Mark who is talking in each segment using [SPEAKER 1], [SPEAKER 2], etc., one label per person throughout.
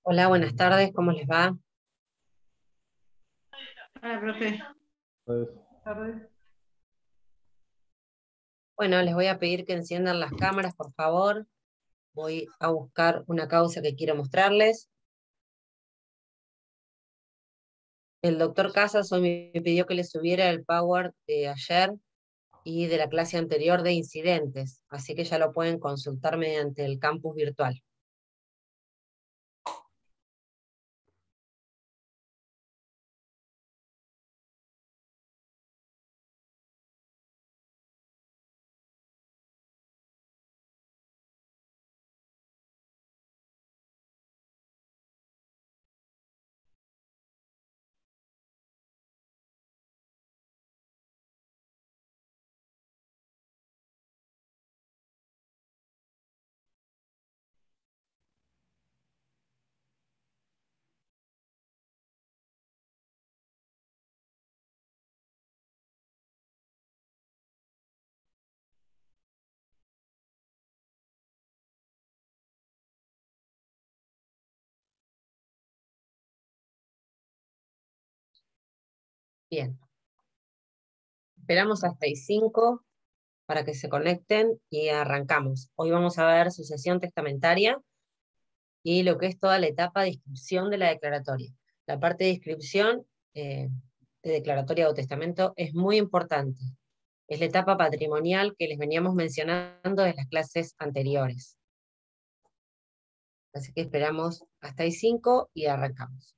[SPEAKER 1] Hola, buenas tardes, ¿cómo les va?
[SPEAKER 2] Ah, profe.
[SPEAKER 3] Pues,
[SPEAKER 2] Tarde.
[SPEAKER 1] Bueno, les voy a pedir que enciendan las cámaras, por favor. Voy a buscar una causa que quiero mostrarles. El doctor Casas hoy me pidió que le subiera el Power de ayer y de la clase anterior de incidentes, así que ya lo pueden consultar mediante el campus virtual. Bien, esperamos hasta las 5 para que se conecten y arrancamos. Hoy vamos a ver sucesión testamentaria y lo que es toda la etapa de inscripción de la declaratoria. La parte de inscripción de declaratoria o testamento es muy importante. Es la etapa patrimonial que les veníamos mencionando en las clases anteriores. Así que esperamos hasta las 5 y arrancamos.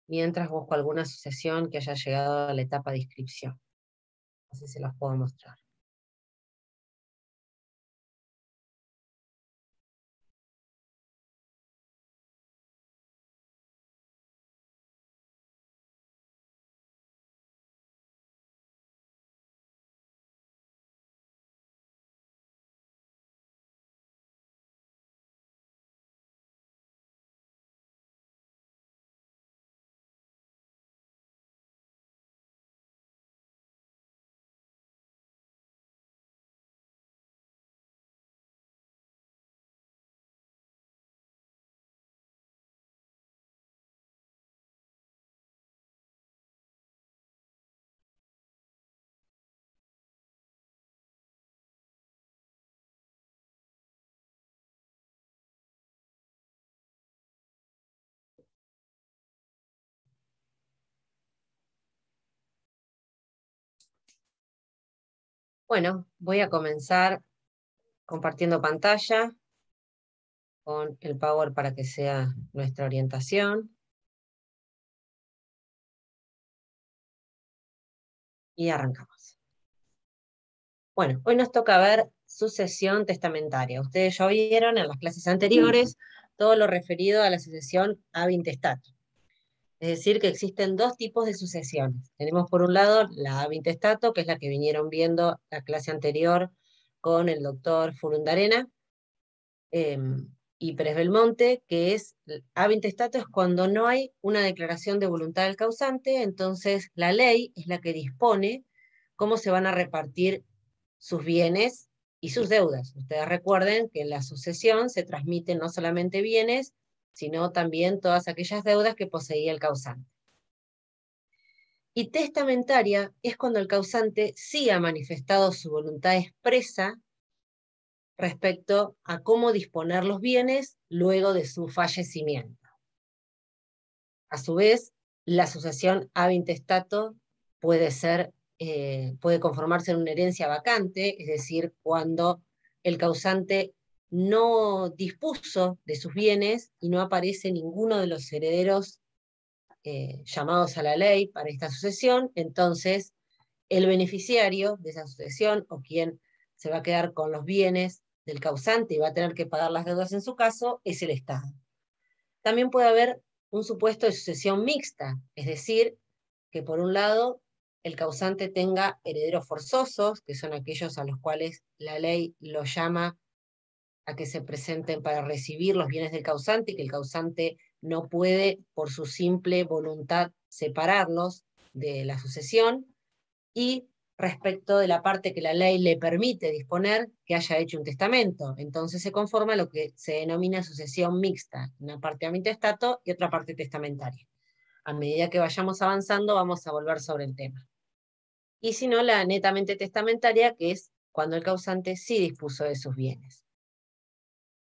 [SPEAKER 1] Mientras busco alguna sucesión que haya llegado a la etapa de inscripción. Así se las puedo mostrar. Bueno, voy a comenzar compartiendo pantalla con el Power para que sea nuestra orientación. Y arrancamos. Bueno, hoy nos toca ver sucesión testamentaria. Ustedes ya vieron en las clases anteriores todo lo referido a la sucesión ab intestato. Es decir, que existen dos tipos de sucesiones. Tenemos por un lado la ab intestato, que es la que vinieron viendo la clase anterior con el doctor Furundarena, y Pérez Belmonte, que es ab intestato es cuando no hay una declaración de voluntad del causante, entonces la ley es la que dispone cómo se van a repartir sus bienes y sus deudas. Ustedes recuerden que en la sucesión se transmiten no solamente bienes, sino también todas aquellas deudas que poseía el causante. Y testamentaria es cuando el causante sí ha manifestado su voluntad expresa respecto a cómo disponer los bienes luego de su fallecimiento. A su vez, la sucesión ab intestato puede conformarse en una herencia vacante, es decir, cuando el causante no dispuso de sus bienes y no aparece ninguno de los herederos llamados a la ley para esta sucesión, entonces el beneficiario de esa sucesión o quien se va a quedar con los bienes del causante y va a tener que pagar las deudas en su caso es el Estado. También puede haber un supuesto de sucesión mixta, es decir, que por un lado el causante tenga herederos forzosos, que son aquellos a los cuales la ley los llama a que se presenten para recibir los bienes del causante y que el causante no puede por su simple voluntad separarlos de la sucesión, y respecto de la parte que la ley le permite disponer, que haya hecho un testamento. Entonces se conforma lo que se denomina sucesión mixta, una parte ab intestato y otra parte testamentaria. A medida que vayamos avanzando vamos a volver sobre el tema. Y si no, la netamente testamentaria, que es cuando el causante sí dispuso de sus bienes.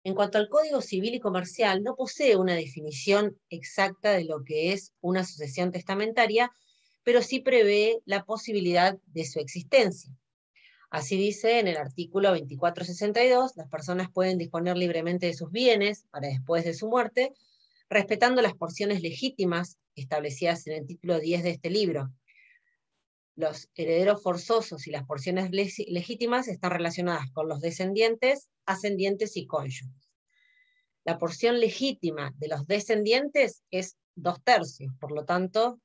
[SPEAKER 1] En cuanto al Código Civil y Comercial, no posee una definición exacta de lo que es una sucesión testamentaria, pero sí prevé la posibilidad de su existencia. Así dice en el artículo 2462, las personas pueden disponer libremente de sus bienes para después de su muerte, respetando las porciones legítimas establecidas en el título 10 de este libro. Los herederos forzosos y las porciones legítimas están relacionadas con los descendientes, ascendientes y cónyuges. La porción legítima de los descendientes es 2/3, por lo tanto,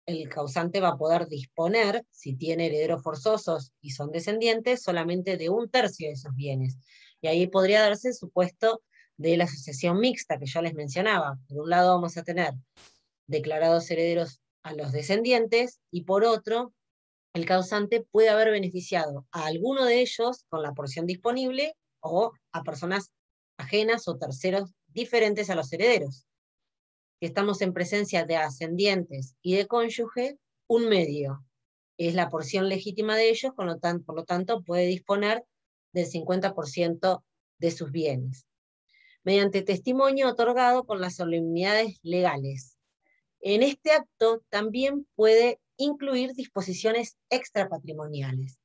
[SPEAKER 1] el causante va a poder disponer, si tiene herederos forzosos y son descendientes, solamente de 1/3 de esos bienes. Y ahí podría darse el supuesto de la sucesión mixta que yo les mencionaba. Por un lado vamos a tener declarados herederos a los descendientes, y por otro, el causante puede haber beneficiado a alguno de ellos con la porción disponible o a personas ajenas o terceros diferentes a los herederos. Si estamos en presencia de ascendientes y de cónyuge, un medio es la porción legítima de ellos, por lo tanto puede disponer del 50% de sus bienes, mediante testimonio otorgado por las solemnidades legales. En este acto también puede incluir disposiciones extrapatrimoniales.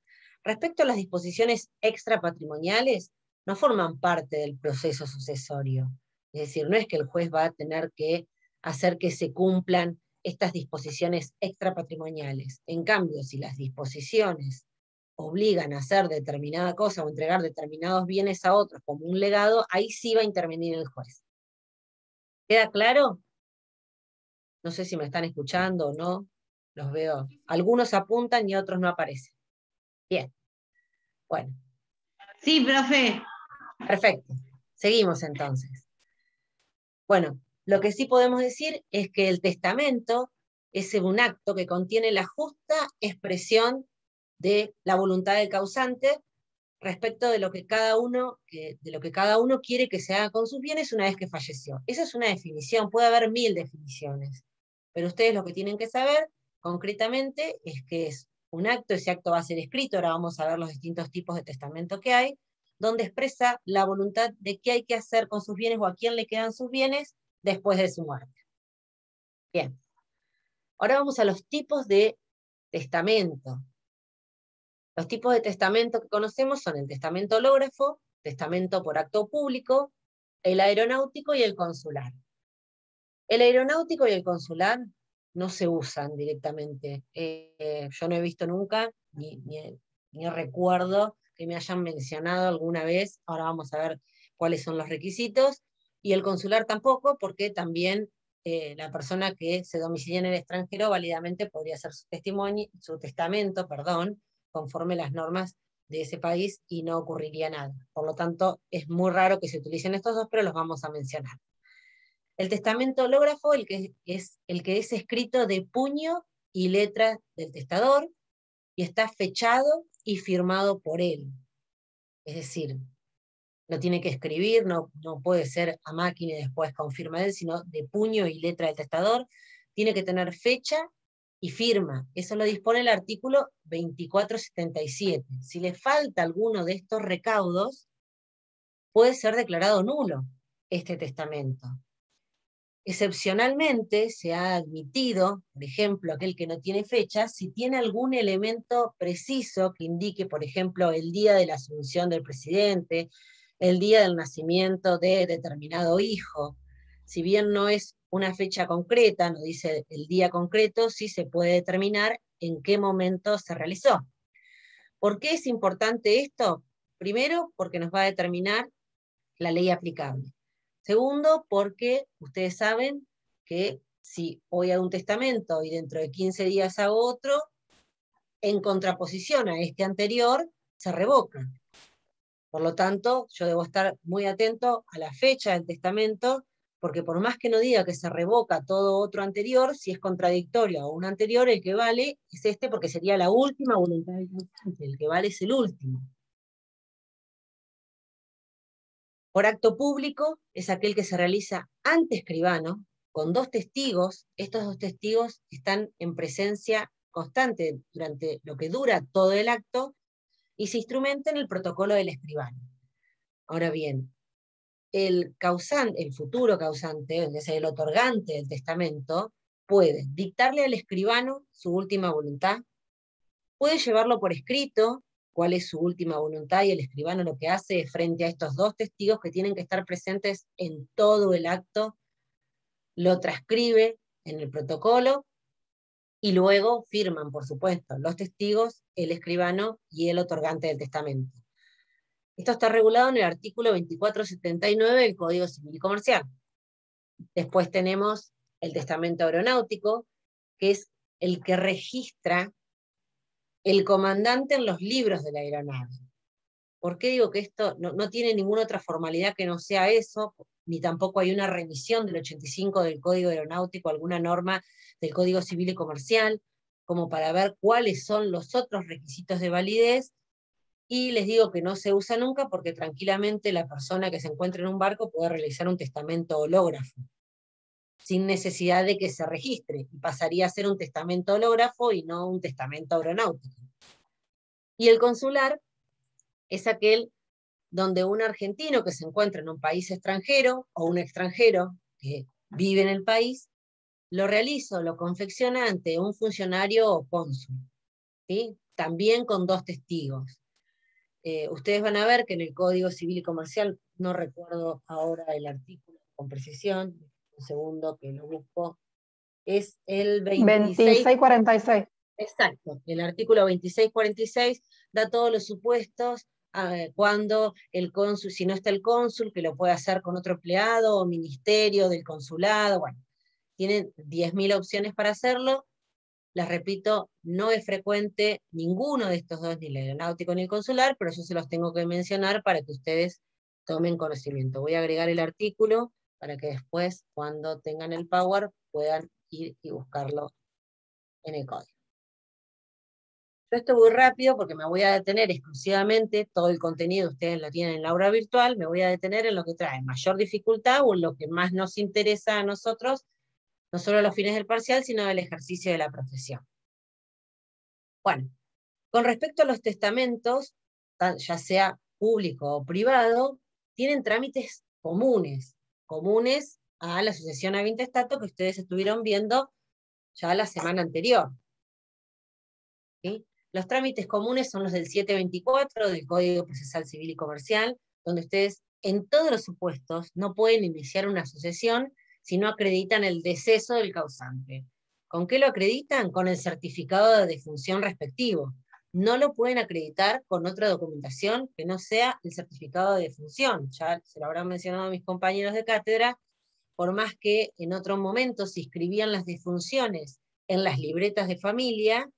[SPEAKER 1] Respecto a las disposiciones extrapatrimoniales, no forman parte del proceso sucesorio. Es decir, no es que el juez va a tener que hacer que se cumplan estas disposiciones extrapatrimoniales. En cambio, si las disposiciones obligan a hacer determinada cosa o entregar determinados bienes a otros como un legado, ahí sí va a intervenir el juez. ¿Queda claro? No sé si me están escuchando o no, los veo. Algunos apuntan y otros no aparecen. Bien, bueno.
[SPEAKER 2] Sí, profe.
[SPEAKER 1] Perfecto. Seguimos entonces. Bueno, lo que sí podemos decir es que el testamento es un acto que contiene la justa expresión de la voluntad del causante respecto de lo que cada uno quiere que se haga con sus bienes una vez que falleció. Esa es una definición, puede haber 1000 definiciones, pero ustedes lo que tienen que saber concretamente es que es un acto, ese acto va a ser escrito, ahora vamos a ver los distintos tipos de testamento que hay, donde expresa la voluntad de qué hay que hacer con sus bienes o a quién le quedan sus bienes después de su muerte. Bien, ahora vamos a los tipos de testamento. Los tipos de testamento que conocemos son el testamento hológrafo, testamento por acto público, el aeronáutico y el consular. El aeronáutico y el consular no se usan directamente. Yo no he visto nunca, ni recuerdo que me hayan mencionado alguna vez. Ahora vamos a ver cuáles son los requisitos. Y el consular tampoco, porque también la persona que se domicilia en el extranjero válidamente podría hacer su testamento, conforme las normas de ese país y no ocurriría nada. Por lo tanto, es muy raro que se utilicen estos dos, pero los vamos a mencionar. El testamento hológrafo, el que es escrito de puño y letra del testador, y está fechado y firmado por él. Es decir, no tiene que escribir, no puede ser a máquina y después con firma de él, sino de puño y letra del testador. Tiene que tener fecha y firma. Eso lo dispone el artículo 2477. Si le falta alguno de estos recaudos, puede ser declarado nulo este testamento. Excepcionalmente se ha admitido, por ejemplo, aquel que no tiene fecha, si tiene algún elemento preciso que indique, por ejemplo, el día de la asunción del presidente, el día del nacimiento de determinado hijo. Si bien no es una fecha concreta, no dice el día concreto, sí se puede determinar en qué momento se realizó. ¿Por qué es importante esto? Primero, porque nos va a determinar la ley aplicable. Segundo, porque ustedes saben que si hoy hago un testamento y dentro de 15 días hago otro, en contraposición a este anterior, se revoca. Por lo tanto, yo debo estar muy atento a la fecha del testamento, porque por más que no diga que se revoca todo otro anterior, si es contradictorio a un anterior, el que vale es este, porque sería la última voluntad del causante, el que vale es el último. Por acto público es aquel que se realiza ante escribano, con dos testigos. Estos dos testigos están en presencia constante durante lo que dura todo el acto, y se instrumenta en el protocolo del escribano. Ahora bien, el futuro causante, es decir, el otorgante del testamento, puede dictarle al escribano su última voluntad, puede llevarlo por escrito, cuál es su última voluntad, y el escribano lo que hace es, frente a estos dos testigos que tienen que estar presentes en todo el acto, lo transcribe en el protocolo, y luego firman, por supuesto, los testigos, el escribano y el otorgante del testamento. Esto está regulado en el artículo 2479 del Código Civil y Comercial. Después tenemos el testamento aeronáutico, que es el que registra el comandante en los libros de la aeronave. ¿Por qué digo que esto no tiene ninguna otra formalidad que no sea eso? Ni tampoco hay una remisión del 85 del Código Aeronáutico, alguna norma del Código Civil y Comercial, como para ver cuáles son los otros requisitos de validez. Y les digo que no se usa nunca, porque tranquilamente la persona que se encuentra en un barco puede realizar un testamento hológrafo, sin necesidad de que se registre, y pasaría a ser un testamento hológrafo y no un testamento aeronáutico. Y el consular es aquel donde un argentino que se encuentra en un país extranjero, o un extranjero que vive en el país, lo realiza o lo confecciona ante un funcionario o cónsul, ¿sí? También con dos testigos. Ustedes van a ver que en el Código Civil y Comercial, no recuerdo ahora el artículo con precisión, un segundo que lo busco, es el
[SPEAKER 3] 2646.
[SPEAKER 1] Exacto, el artículo 2646 da todos los supuestos cuando el cónsul, si no está el cónsul, que lo puede hacer con otro empleado o ministerio del consulado. Bueno, tienen 10.000 opciones para hacerlo. Les repito, no es frecuente ninguno de estos dos, ni el aeronáutico ni el consular, pero yo se los tengo que mencionar para que ustedes tomen conocimiento. Voy a agregar el artículo para que después, cuando tengan el Power, puedan ir y buscarlo en el código. Yo esto voy rápido porque me voy a detener exclusivamente, todo el contenido ustedes lo tienen en la aula virtual, me voy a detener en lo que trae mayor dificultad o en lo que más nos interesa a nosotros, no solo a los fines del parcial, sino del ejercicio de la profesión. Bueno, con respecto a los testamentos, ya sea público o privado, tienen trámites comunes a la sucesión a intestato que ustedes estuvieron viendo ya la semana anterior. ¿Sí? Los trámites comunes son los del 724 del Código Procesal Civil y Comercial, donde ustedes en todos los supuestos no pueden iniciar una sucesión si no acreditan el deceso del causante. ¿Con qué lo acreditan? Con el certificado de defunción respectivo. No lo pueden acreditar con otra documentación que no sea el certificado de defunción. Ya se lo habrán mencionado mis compañeros de cátedra, por más que en otro momento se inscribían las defunciones en las libretas de familia,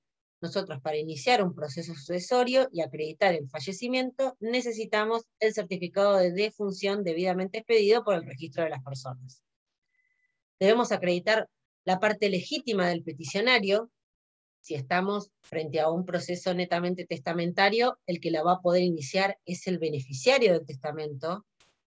[SPEAKER 1] nosotros para iniciar un proceso sucesorio y acreditar el fallecimiento necesitamos el certificado de defunción debidamente expedido por el registro de las personas. Debemos acreditar la parte legítima del peticionario. Si estamos frente a un proceso netamente testamentario, el que la va a poder iniciar es el beneficiario del testamento,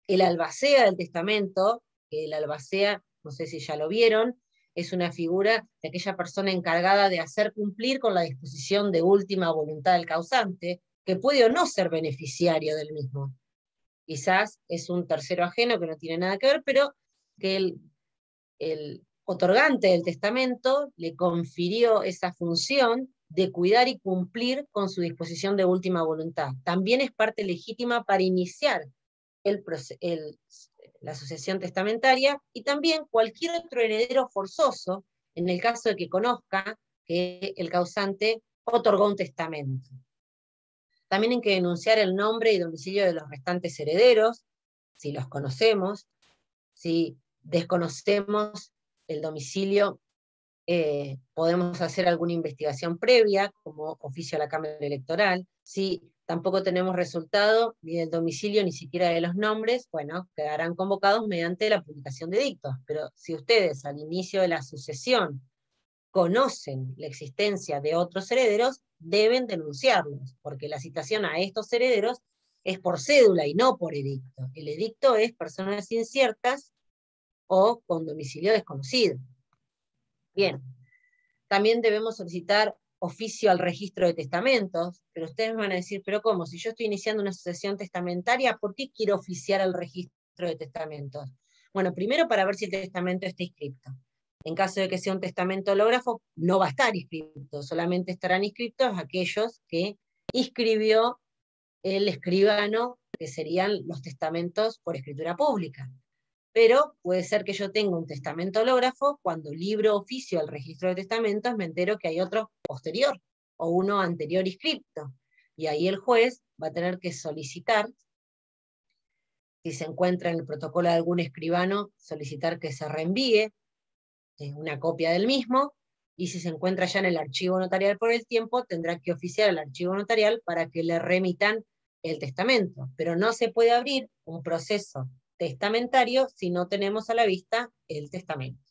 [SPEAKER 1] el albacea del testamento, que el albacea, no sé si ya lo vieron, es una figura de aquella persona encargada de hacer cumplir con la disposición de última voluntad del causante, que puede o no ser beneficiario del mismo. Quizás es un tercero ajeno que no tiene nada que ver, pero que el otorgante del testamento le confirió esa función de cuidar y cumplir con su disposición de última voluntad. También es parte legítima para iniciar la sucesión testamentaria, y también cualquier otro heredero forzoso, en el caso de que conozca que el causante otorgó un testamento. También hay que denunciar el nombre y domicilio de los restantes herederos, si los conocemos. Si desconocemos el domicilio, podemos hacer alguna investigación previa, como oficio a la Cámara Electoral. Si tampoco tenemos resultado ni del domicilio ni siquiera de los nombres, bueno, quedarán convocados mediante la publicación de edictos. Pero si ustedes al inicio de la sucesión conocen la existencia de otros herederos, deben denunciarlos, porque la citación a estos herederos es por cédula y no por edicto. El edicto es personas inciertas o con domicilio desconocido. Bien, también debemos solicitar oficio al registro de testamentos, pero ustedes me van a decir, pero ¿cómo? Si yo estoy iniciando una sucesión testamentaria, ¿por qué quiero oficiar al registro de testamentos? Bueno, primero para ver si el testamento está inscrito. En caso de que sea un testamento hológrafo, no va a estar inscrito, solamente estarán inscritos aquellos que inscribió el escribano, que serían los testamentos por escritura pública. Pero puede ser que yo tenga un testamento hológrafo, cuando libro oficio al registro de testamentos me entero que hay otro posterior, o uno anterior inscripto, y ahí el juez va a tener que solicitar, si se encuentra en el protocolo de algún escribano, solicitar que se reenvíe una copia del mismo, y si se encuentra ya en el archivo notarial por el tiempo, tendrá que oficiar al archivo notarial para que le remitan el testamento. Pero no se puede abrir un proceso testamentario si no tenemos a la vista el testamento.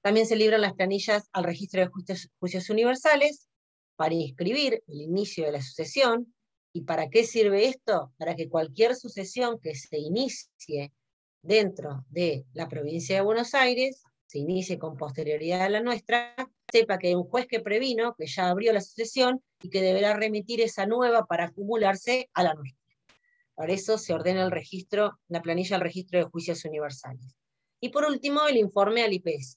[SPEAKER 1] También se libran las planillas al registro de juicios universales para inscribir el inicio de la sucesión. ¿Y para qué sirve esto? Para que cualquier sucesión que se inicie dentro de la provincia de Buenos Aires, se inicie con posterioridad a la nuestra, sepa que hay un juez que previno, que ya abrió la sucesión, y que deberá remitir esa nueva para acumularse a la nuestra. Para eso se ordena el registro, la planilla al registro de juicios universales. Y por último, el informe al IPS.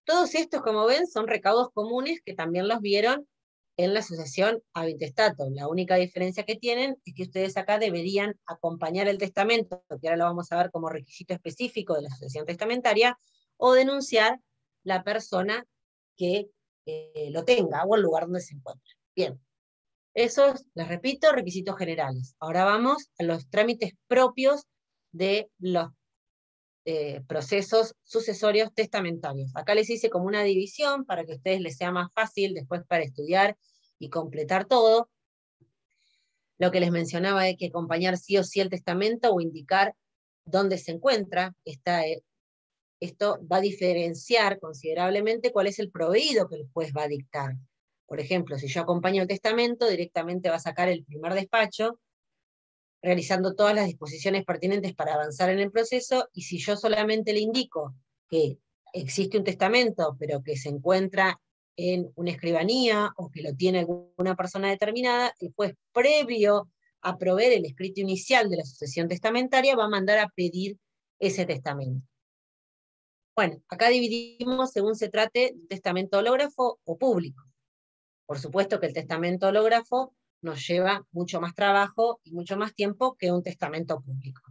[SPEAKER 1] Todos estos, como ven, son recaudos comunes que también los vieron en la sucesión ab intestato. La única diferencia que tienen es que ustedes acá deberían acompañar el testamento, que ahora lo vamos a ver como requisito específico de la sucesión testamentaria, o denunciar la persona que lo tenga, o el lugar donde se encuentra. Bien. Esos, les repito, requisitos generales. Ahora vamos a los trámites propios de los procesos sucesorios testamentarios. Acá les hice como una división para que a ustedes les sea más fácil después para estudiar y completar todo. Lo que les mencionaba es que acompañar sí o sí el testamento o indicar dónde se encuentra. Esto va a diferenciar considerablemente cuál es el proveído que el juez va a dictar. Por ejemplo, si yo acompaño el testamento, directamente va a sacar el primer despacho, realizando todas las disposiciones pertinentes para avanzar en el proceso, y si yo solamente le indico que existe un testamento, pero que se encuentra en una escribanía, o que lo tiene alguna persona determinada, el juez, previo a proveer el escrito inicial de la sucesión testamentaria, va a mandar a pedir ese testamento. Bueno, acá dividimos según se trate de testamento hológrafo o público. Por supuesto que el testamento hológrafo nos lleva mucho más trabajo y mucho más tiempo que un testamento público.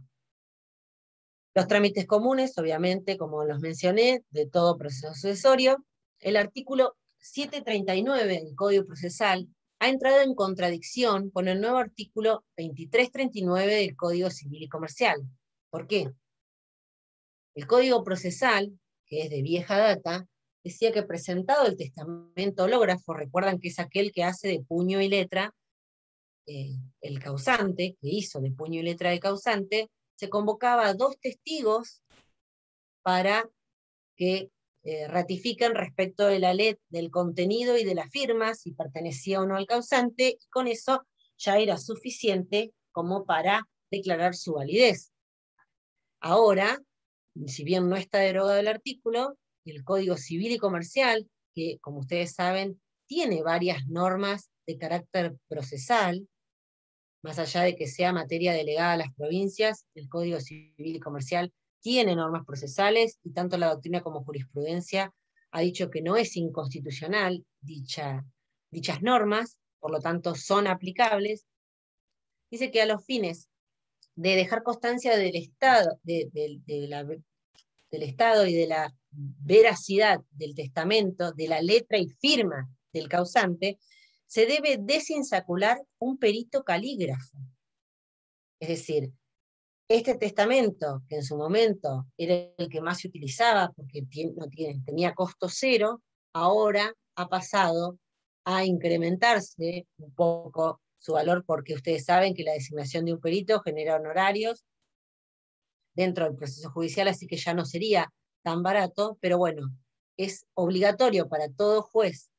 [SPEAKER 1] Los trámites comunes, obviamente, como los mencioné, de todo proceso sucesorio. El artículo 739 del Código Procesal ha entrado en contradicción con el nuevo artículo 2339 del Código Civil y Comercial. ¿Por qué? El Código Procesal, que es de vieja data, decía que presentado el testamento hológrafo, recuerdan que es aquel que hace de puño y letra el causante, que hizo de puño y letra el causante, se convocaba a 2 testigos para que ratifiquen respecto de la del contenido y de la firma, si pertenecía o no al causante, y con eso ya era suficiente como para declarar su validez. Ahora, si bien no está derogado el artículo, el Código Civil y Comercial, que como ustedes saben, tiene varias normas de carácter procesal, más allá de que sea materia delegada a las provincias, el Código Civil y Comercial tiene normas procesales, y tanto la doctrina como jurisprudencia ha dicho que no es inconstitucional dichas normas, por lo tanto son aplicables. Dice que a los fines de dejar constancia del Estado, del Estado y de la veracidad del testamento, de la letra y firma del causante, se debe desinsacular un perito calígrafo. Es decir, este testamento, que en su momento era el que más se utilizaba porque tenía costo cero, ahora ha pasado a incrementarse un poco su valor, porque ustedes saben que la designación de un perito genera honorarios dentro del proceso judicial, así que ya no sería tan barato, pero bueno, es obligatorio para todo juez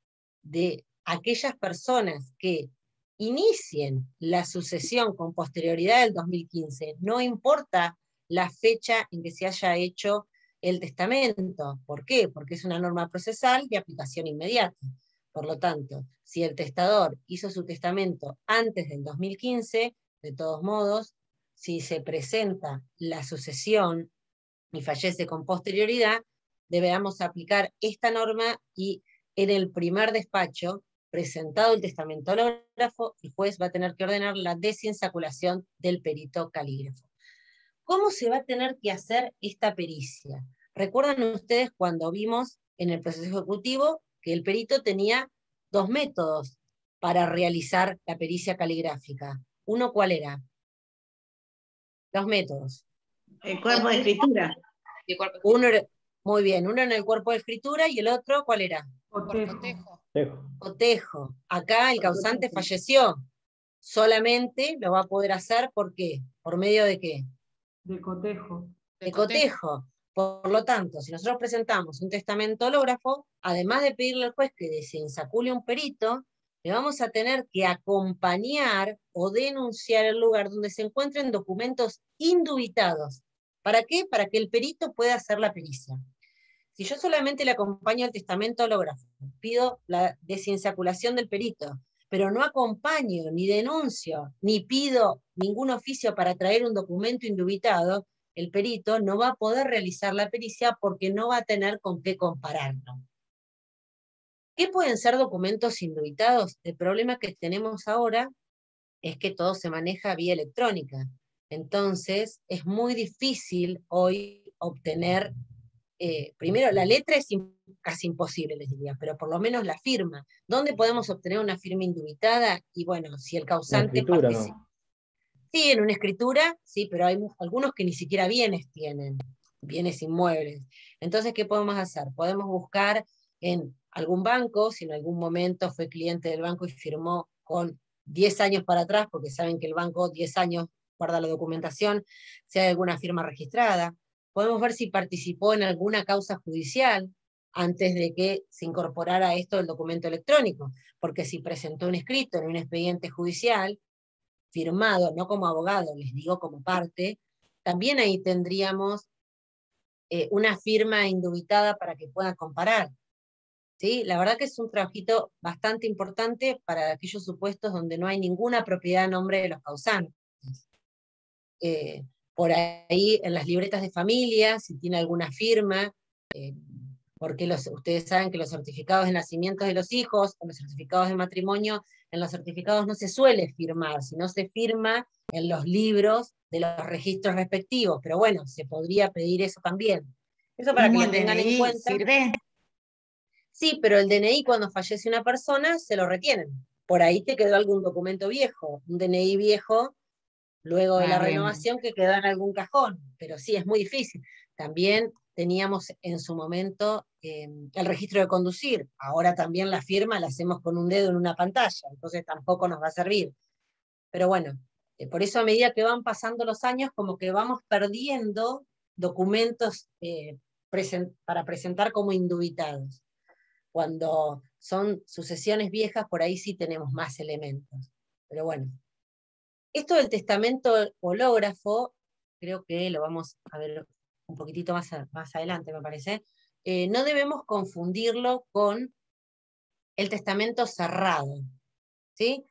[SPEAKER 1] de aquellas personas que inicien la sucesión con posterioridad del 2015, no importa la fecha en que se haya hecho el testamento. ¿Por qué? Porque es una norma procesal de aplicación inmediata. Por lo tanto, si el testador hizo su testamento antes del 2015, de todos modos, si se presenta la sucesión y fallece con posterioridad, deberemos aplicar esta norma, y en el primer despacho, presentado el testamento hológrafo, el juez va a tener que ordenar la desinsaculación del perito calígrafo. ¿Cómo se va a tener que hacer esta pericia? ¿Recuerdan ustedes cuando vimos en el proceso ejecutivo que el perito tenía 2 métodos para realizar la pericia caligráfica? ¿Uno cuál era? 2 métodos.
[SPEAKER 2] El cuerpo de escritura.
[SPEAKER 1] Uno era, muy bien, uno en el cuerpo de escritura y el otro, ¿cuál era?
[SPEAKER 3] Cotejo.
[SPEAKER 1] Cotejo. Acá el causante falleció. Solamente lo va a poder hacer, ¿por qué? ¿Por medio de qué?
[SPEAKER 3] De cotejo.
[SPEAKER 1] De cotejo. Por lo tanto, si nosotros presentamos un testamento hológrafo, además de pedirle al juez que desinsacule un perito, le vamos a tener que acompañar o denunciar el lugar donde se encuentren documentos indubitados. ¿Para qué? Para que el perito pueda hacer la pericia. Si yo solamente le acompaño al testamento hológrafo, pido la desinsaculación del perito, pero no acompaño, ni denuncio, ni pido ningún oficio para traer un documento indubitado, el perito no va a poder realizar la pericia porque no va a tener con qué compararlo. ¿Qué pueden ser documentos indubitados? El problema que tenemos ahora es que todo se maneja vía electrónica. Entonces, es muy difícil hoy obtener, primero, la letra es casi imposible, les diría, pero por lo menos la firma. ¿Dónde podemos obtener una firma indubitada? Y bueno, si el causante participa. ¿No? Sí, en una escritura, sí, pero hay algunos que ni siquiera bienes tienen, bienes inmuebles. Entonces, ¿qué podemos hacer? Podemos buscar en algún banco, si en algún momento fue cliente del banco y firmó con 10 años para atrás, porque saben que el banco 10 años guarda la documentación, si hay alguna firma registrada. Podemos ver si participó en alguna causa judicial antes de que se incorporara esto del documento electrónico, porque si presentó un escrito en un expediente judicial, firmado, no como abogado, les digo como parte, también ahí tendríamos una firma indubitada para que puedan comparar. ¿Sí? La verdad que es un trabajito bastante importante para aquellos supuestos donde no hay ninguna propiedad a nombre de los causantes. Por ahí en las libretas de familia, si tiene alguna firma, porque ustedes saben que los certificados de nacimiento de los hijos, o los certificados de matrimonio, en los certificados no se suele firmar, sino se firma en los libros de los registros respectivos, pero bueno, se podría pedir eso también. Eso para que
[SPEAKER 2] ¿Mismo
[SPEAKER 1] lo
[SPEAKER 2] el
[SPEAKER 1] tengan en
[SPEAKER 2] DNI
[SPEAKER 1] cuenta.
[SPEAKER 2] sirve?
[SPEAKER 1] Sí, pero el DNI cuando fallece una persona se lo retienen. Por ahí te quedó algún documento viejo, un DNI viejo, luego de la
[SPEAKER 2] Bien.
[SPEAKER 1] renovación que quedó en algún cajón, pero sí, es muy difícil. También teníamos en su momento el registro de conducir, ahora también la firma la hacemos con un dedo en una pantalla, entonces tampoco nos va a servir. Pero bueno, por eso a medida que van pasando los años, como que vamos perdiendo documentos para presentar como indubitados. Cuando son sucesiones viejas, por ahí sí tenemos más elementos. Pero bueno, esto del testamento hológrafo, creo que lo vamos a ver un poquitito más adelante, me parece. No debemos confundirlo con el testamento cerrado, ¿sí?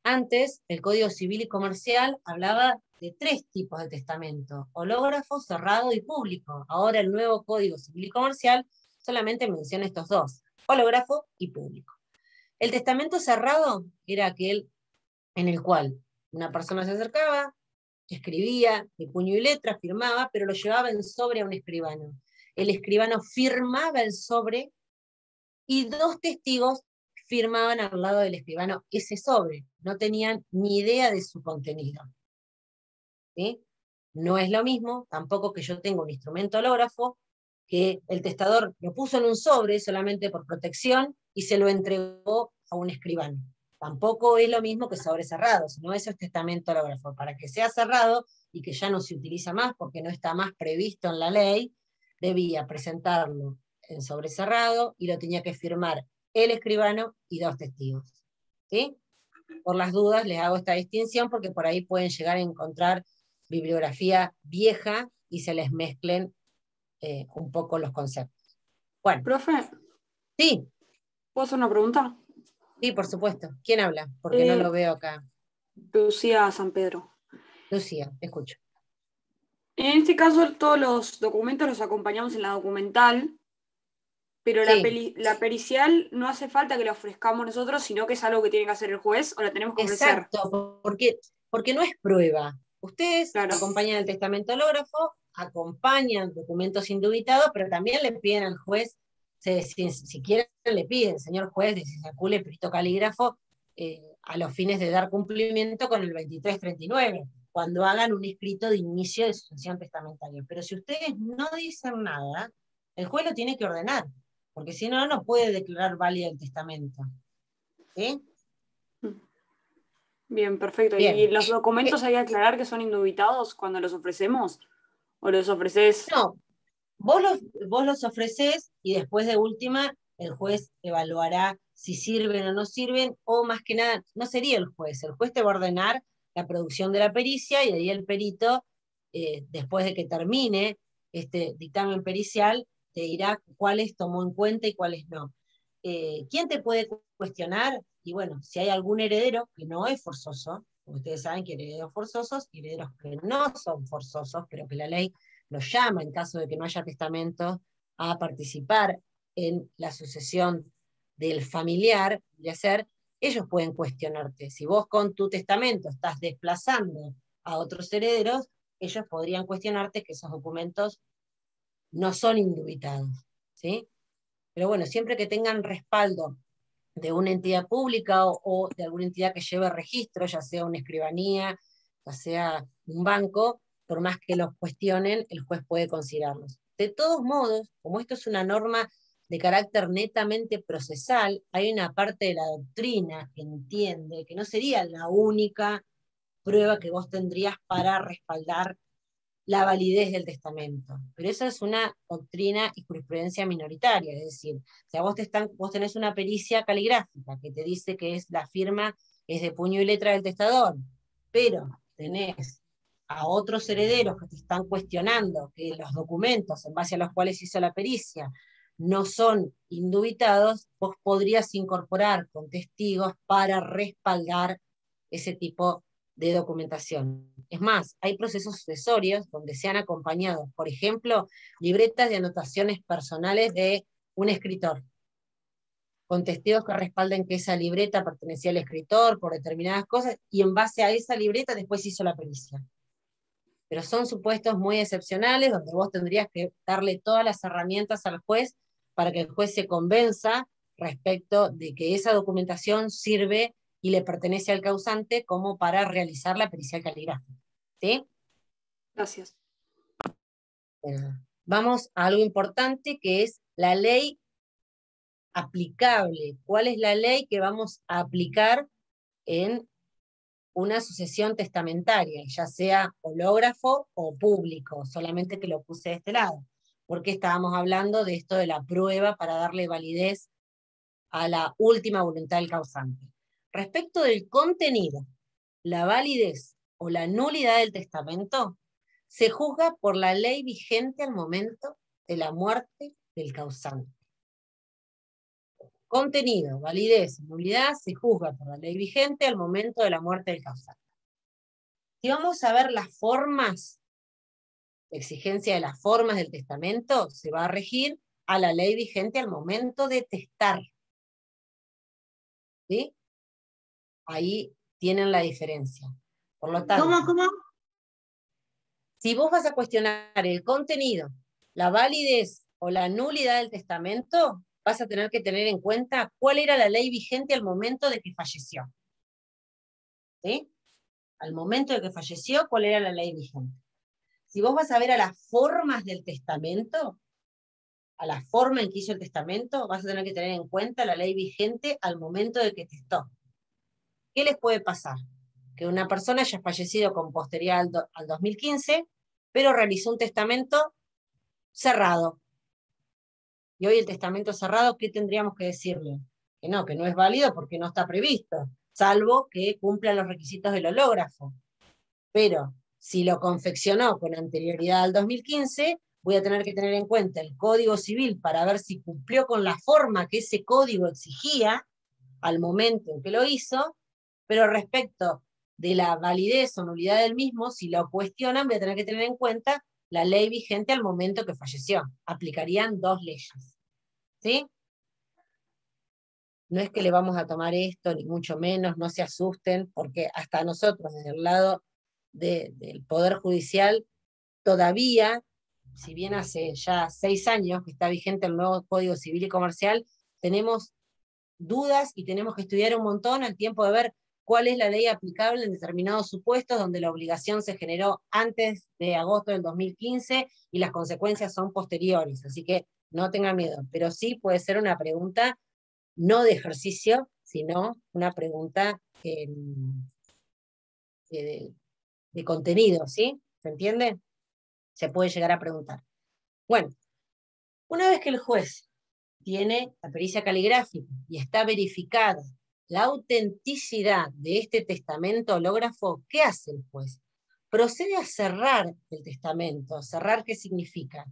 [SPEAKER 1] Antes, el Código Civil y Comercial hablaba de 3 tipos de testamento: hológrafo, cerrado y público. Ahora el nuevo Código Civil y Comercial solamente menciona estos 2, hológrafo y público. El testamento cerrado era aquel en el cual una persona se acercaba, escribía de puño y letra, firmaba, pero lo llevaba en sobre a un escribano. El escribano firmaba el sobre y 2 testigos firmaban al lado del escribano ese sobre. No tenían ni idea de su contenido. ¿Sí? No es lo mismo, tampoco que yo tenga un instrumento hológrafo, que el testador lo puso en un sobre solamente por protección y se lo entregó a un escribano. Tampoco es lo mismo que sobre cerrado, sino eso es testamento hológrafo. Para que sea cerrado y que ya no se utiliza más porque no está más previsto en la ley, debía presentarlo en sobre cerrado y lo tenía que firmar el escribano y 2 testigos. ¿Sí? Por las dudas les hago esta distinción porque por ahí pueden llegar a encontrar bibliografía vieja y se les mezclen un poco los conceptos. Bueno.
[SPEAKER 3] Profe,
[SPEAKER 1] Sí.
[SPEAKER 3] ¿puedo hacer una pregunta?
[SPEAKER 1] Sí, por supuesto. ¿Quién habla? Porque no lo veo acá.
[SPEAKER 3] Lucía San Pedro.
[SPEAKER 1] Lucía, te escucho.
[SPEAKER 3] En este caso, todos los documentos los acompañamos en la documental, pero
[SPEAKER 1] Sí.
[SPEAKER 3] la pericial no hace falta que la ofrezcamos nosotros, sino que es algo que tiene que hacer el juez o la tenemos que ofrecer.
[SPEAKER 1] Exacto, porque no es prueba. Ustedes
[SPEAKER 3] Claro.
[SPEAKER 1] acompañan el testamento hológrafo, acompañan documentos indubitados, pero también le piden al juez, si quieren le piden, señor juez, de si sacule perito calígrafo, a los fines de dar cumplimiento con el 2339, cuando hagan un escrito de inicio de sucesión testamentaria. Pero si ustedes no dicen nada, el juez lo tiene que ordenar, porque si no, no puede declarar válido el testamento. ¿Sí?
[SPEAKER 3] Bien, perfecto.
[SPEAKER 1] Bien.
[SPEAKER 3] ¿Y los documentos hay que aclarar que son indubitados cuando los ofrecemos? ¿O los ofreces?
[SPEAKER 1] No, vos los ofrecés y después de última el juez evaluará si sirven o no sirven, o más que nada, no sería el juez te va a ordenar la producción de la pericia y ahí el perito, después de que termine este dictamen pericial, te dirá cuáles tomó en cuenta y cuáles no. ¿Quién te puede cuestionar? Y bueno, si hay algún heredero que no es forzoso, porque ustedes saben que hay herederos forzosos y herederos que no son forzosos, pero que la ley los llama, en caso de que no haya testamento, a participar en la sucesión del familiar, de hacer, ellos pueden cuestionarte. Si vos con tu testamento estás desplazando a otros herederos, ellos podrían cuestionarte que esos documentos no son indubitados, ¿sí? Pero bueno, siempre que tengan respaldo de una entidad pública o de alguna entidad que lleve registro, ya sea una escribanía, ya sea un banco, por más que los cuestionen, el juez puede considerarlos. De todos modos, como esto es una norma de carácter netamente procesal, hay una parte de la doctrina que entiende que no sería la única prueba que vos tendrías para respaldar la validez del testamento. Pero esa es una doctrina y jurisprudencia minoritaria, es decir, si a vos tenés una pericia caligráfica que te dice que es la firma es de puño y letra del testador, pero tenés a otros herederos que te están cuestionando que los documentos en base a los cuales hizo la pericia no son indubitados, vos podrías incorporar con testigos para respaldar ese tipo de documentación. Es más, hay procesos sucesorios donde se han acompañado, por ejemplo, libretas de anotaciones personales de un escritor, con testigos que respalden que esa libreta pertenecía al escritor por determinadas cosas, y en base a esa libreta después hizo la pericia. Pero son supuestos muy excepcionales, donde vos tendrías que darle todas las herramientas al juez para que el juez se convenza respecto de que esa documentación sirve y le pertenece al causante como para realizar la pericia caligráfica. ¿Sí?
[SPEAKER 3] Gracias.
[SPEAKER 1] Bueno, vamos a algo importante que es la ley aplicable. ¿Cuál es la ley que vamos a aplicar en una sucesión testamentaria, ya sea hológrafo o público? Solamente que lo puse de este lado, porque estábamos hablando de esto de la prueba para darle validez a la última voluntad del causante. Respecto del contenido, la validez o la nulidad del testamento se juzga por la ley vigente al momento de la muerte del causante. Contenido, validez, nulidad se juzga por la ley vigente al momento de la muerte del causante. Si vamos a ver las formas, la exigencia de las formas del testamento se va a regir a la ley vigente al momento de testar. ¿Sí? Ahí tienen la diferencia. Por lo tanto,
[SPEAKER 2] ¿Cómo?
[SPEAKER 1] si vos vas a cuestionar el contenido, la validez o la nulidad del testamento, vas a tener que tener en cuenta cuál era la ley vigente al momento de que falleció. ¿Sí? Al momento de que falleció, ¿cuál era la ley vigente? Si vos vas a ver a las formas del testamento, a la forma en que hizo el testamento, vas a tener que tener en cuenta la ley vigente al momento de que testó. ¿Qué les puede pasar? Que una persona haya fallecido con posterioridad al 2015, pero realizó un testamento cerrado. Y hoy el testamento cerrado, ¿qué tendríamos que decirle? Que no es válido porque no está previsto, salvo que cumpla los requisitos del hológrafo. Pero si lo confeccionó con anterioridad al 2015, voy a tener que tener en cuenta el Código Civil para ver si cumplió con la forma que ese código exigía al momento en que lo hizo, pero respecto de la validez o nulidad del mismo, si lo cuestionan, voy a tener que tener en cuenta la ley vigente al momento que falleció. Aplicarían dos leyes. ¿Sí? No es que le vamos a tomar esto, ni mucho menos, no se asusten, porque hasta nosotros, desde el lado del Poder Judicial, todavía, si bien hace ya 6 años que está vigente el nuevo Código Civil y Comercial, tenemos dudas y tenemos que estudiar un montón al tiempo de ver cuál es la ley aplicable en determinados supuestos donde la obligación se generó antes de agosto del 2015 y las consecuencias son posteriores. Así que no tengan miedo, pero sí puede ser una pregunta no de ejercicio, sino una pregunta de contenido, ¿sí? ¿Se entiende? Se puede llegar a preguntar. Bueno, una vez que el juez tiene la pericia caligráfica y está verificada la autenticidad de este testamento hológrafo, ¿qué hace el juez? Procede a cerrar el testamento. ¿Cerrar qué significa?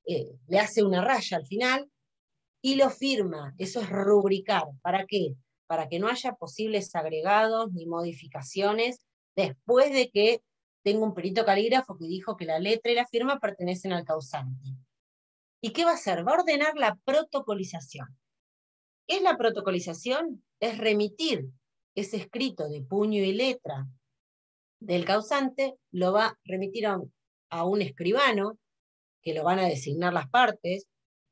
[SPEAKER 1] Le hace una raya al final y lo firma. Eso es rubricar. ¿Para qué? Para que no haya posibles agregados ni modificaciones después de que tenga un perito calígrafo que dijo que la letra y la firma pertenecen al causante. ¿Y qué va a hacer? Va a ordenar la protocolización. ¿Qué es la protocolización? Es remitir ese escrito de puño y letra del causante, lo va a remitir a un escribano, que lo van a designar las partes,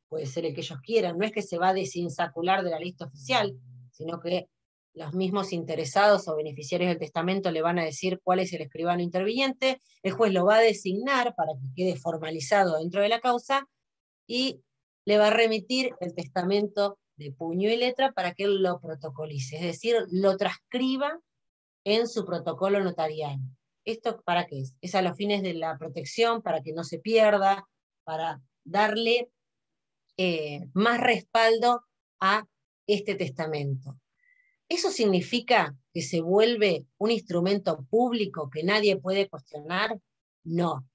[SPEAKER 1] puede ser el que ellos quieran, no es que se va a desinsacular de la lista oficial, sino que los mismos interesados o beneficiarios del testamento le van a decir cuál es el escribano interviniente, el juez lo va a designar para que quede formalizado dentro de la causa, y le va a remitir el testamento de puño y letra para que él lo protocolice, es decir, lo transcriba en su protocolo notarial. ¿Esto para qué es? Es a los fines de la protección, para que no se pierda, para darle más respaldo a este testamento. ¿Eso significa que se vuelve un instrumento público que nadie puede cuestionar? No,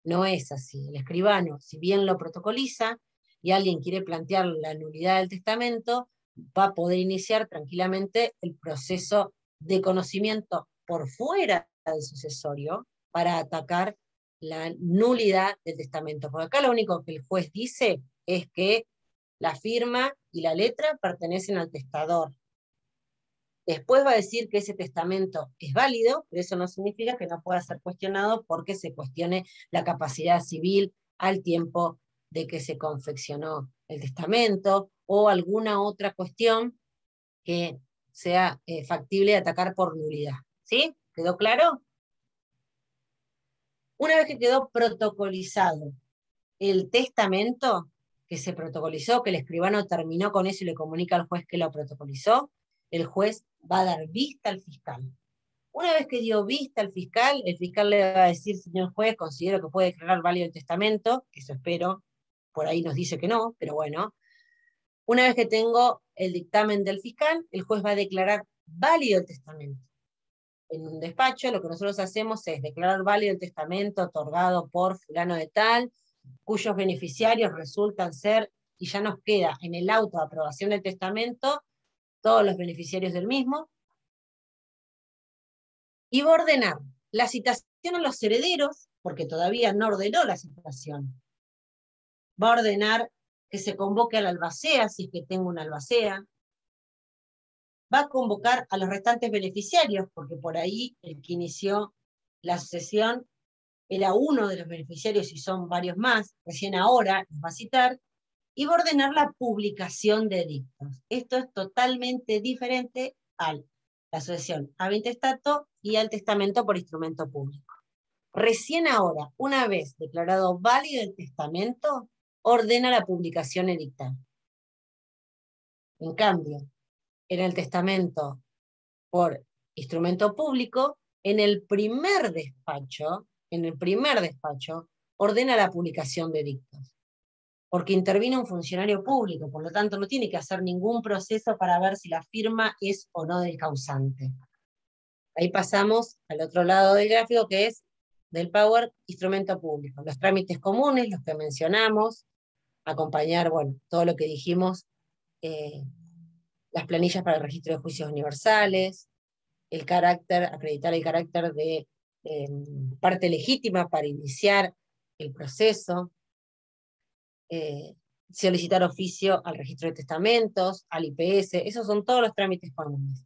[SPEAKER 1] no es así. El escribano, si bien lo protocoliza y alguien quiere plantear la nulidad del testamento, va a poder iniciar tranquilamente el proceso de conocimiento por fuera del sucesorio para atacar la nulidad del testamento. Porque acá lo único que el juez dice es que La firma y la letra pertenecen al testador. Después va a decir que ese testamento es válido, pero eso no significa que no pueda ser cuestionado porque se cuestione la capacidad civil al tiempo de que se confeccionó el testamento, o alguna otra cuestión que sea factible de atacar por nulidad. ¿Sí? ¿Quedó claro? Una vez que quedó protocolizado el testamento, que se protocolizó, que el escribano terminó con eso y le comunica al juez que lo protocolizó, el juez va a dar vista al fiscal. Una vez que dio vista al fiscal, el fiscal le va a decir, señor juez, considero que puede declarar válido el testamento, eso espero, por ahí nos dice que no, pero bueno. Una vez que tengo el dictamen del fiscal, el juez va a declarar válido el testamento. En un despacho lo que nosotros hacemos es declarar válido el testamento otorgado por fulano de tal, cuyos beneficiarios resultan ser, y ya nos queda en el auto de aprobación del testamento, todos los beneficiarios del mismo, y va a ordenar la citación a los herederos, porque todavía no ordenó la citación. Va a ordenar que se convoque al albacea, si es que tengo una albacea. Va a convocar a los restantes beneficiarios, porque por ahí el que inició la sucesión era uno de los beneficiarios y son varios más, recién ahora los va a citar, y va a ordenar la publicación de edictos. Esto es totalmente diferente a la sucesión ab intestato y al testamento por instrumento público. Recién ahora, una vez declarado válido el testamento, ordena la publicación edictal. En cambio, en el testamento por instrumento público, en el primer despacho, ordena la publicación de edictos. Porque interviene un funcionario público, por lo tanto no tiene que hacer ningún proceso para ver si la firma es o no del causante. Ahí pasamos al otro lado del gráfico, que es del Power, instrumento público. Los trámites comunes, los que mencionamos, acompañar, bueno, todo lo que dijimos, las planillas para el registro de juicios universales, el carácter, acreditar el carácter de parte legítima para iniciar el proceso, solicitar oficio al registro de testamentos, al IPS, esos son todos los trámites comunes.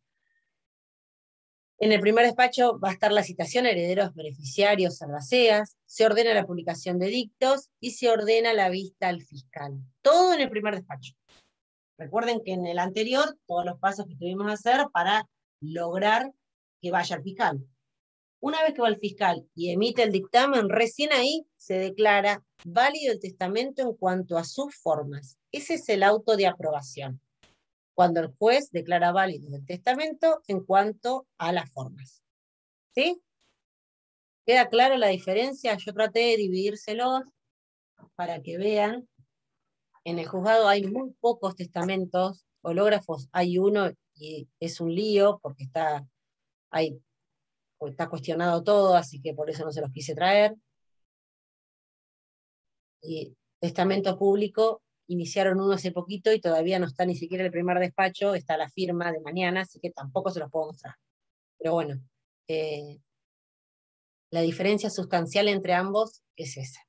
[SPEAKER 1] En el primer despacho va a estar la citación a herederos, beneficiarios, albaceas, se ordena la publicación de edictos y se ordena la vista al fiscal. Todo en el primer despacho. Recuerden que en el anterior, todos los pasos que tuvimos que hacer para lograr que vaya al fiscal. Una vez que va al fiscal y emite el dictamen, recién ahí se declara válido el testamento en cuanto a sus formas. Ese es el auto de aprobación, cuando el juez declara válido el testamento en cuanto a las formas. ¿Sí? ¿Queda clara la diferencia? Yo traté de dividírselos para que vean. En el juzgado hay muy pocos testamentos, hológrafos hay uno y es un lío porque está cuestionado todo, así que por eso no se los quise traer. Y testamento público, iniciaron uno hace poquito y todavía no está ni siquiera el primer despacho, está la firma de mañana, así que tampoco se los puedo mostrar. Pero bueno, la diferencia sustancial entre ambos es esa.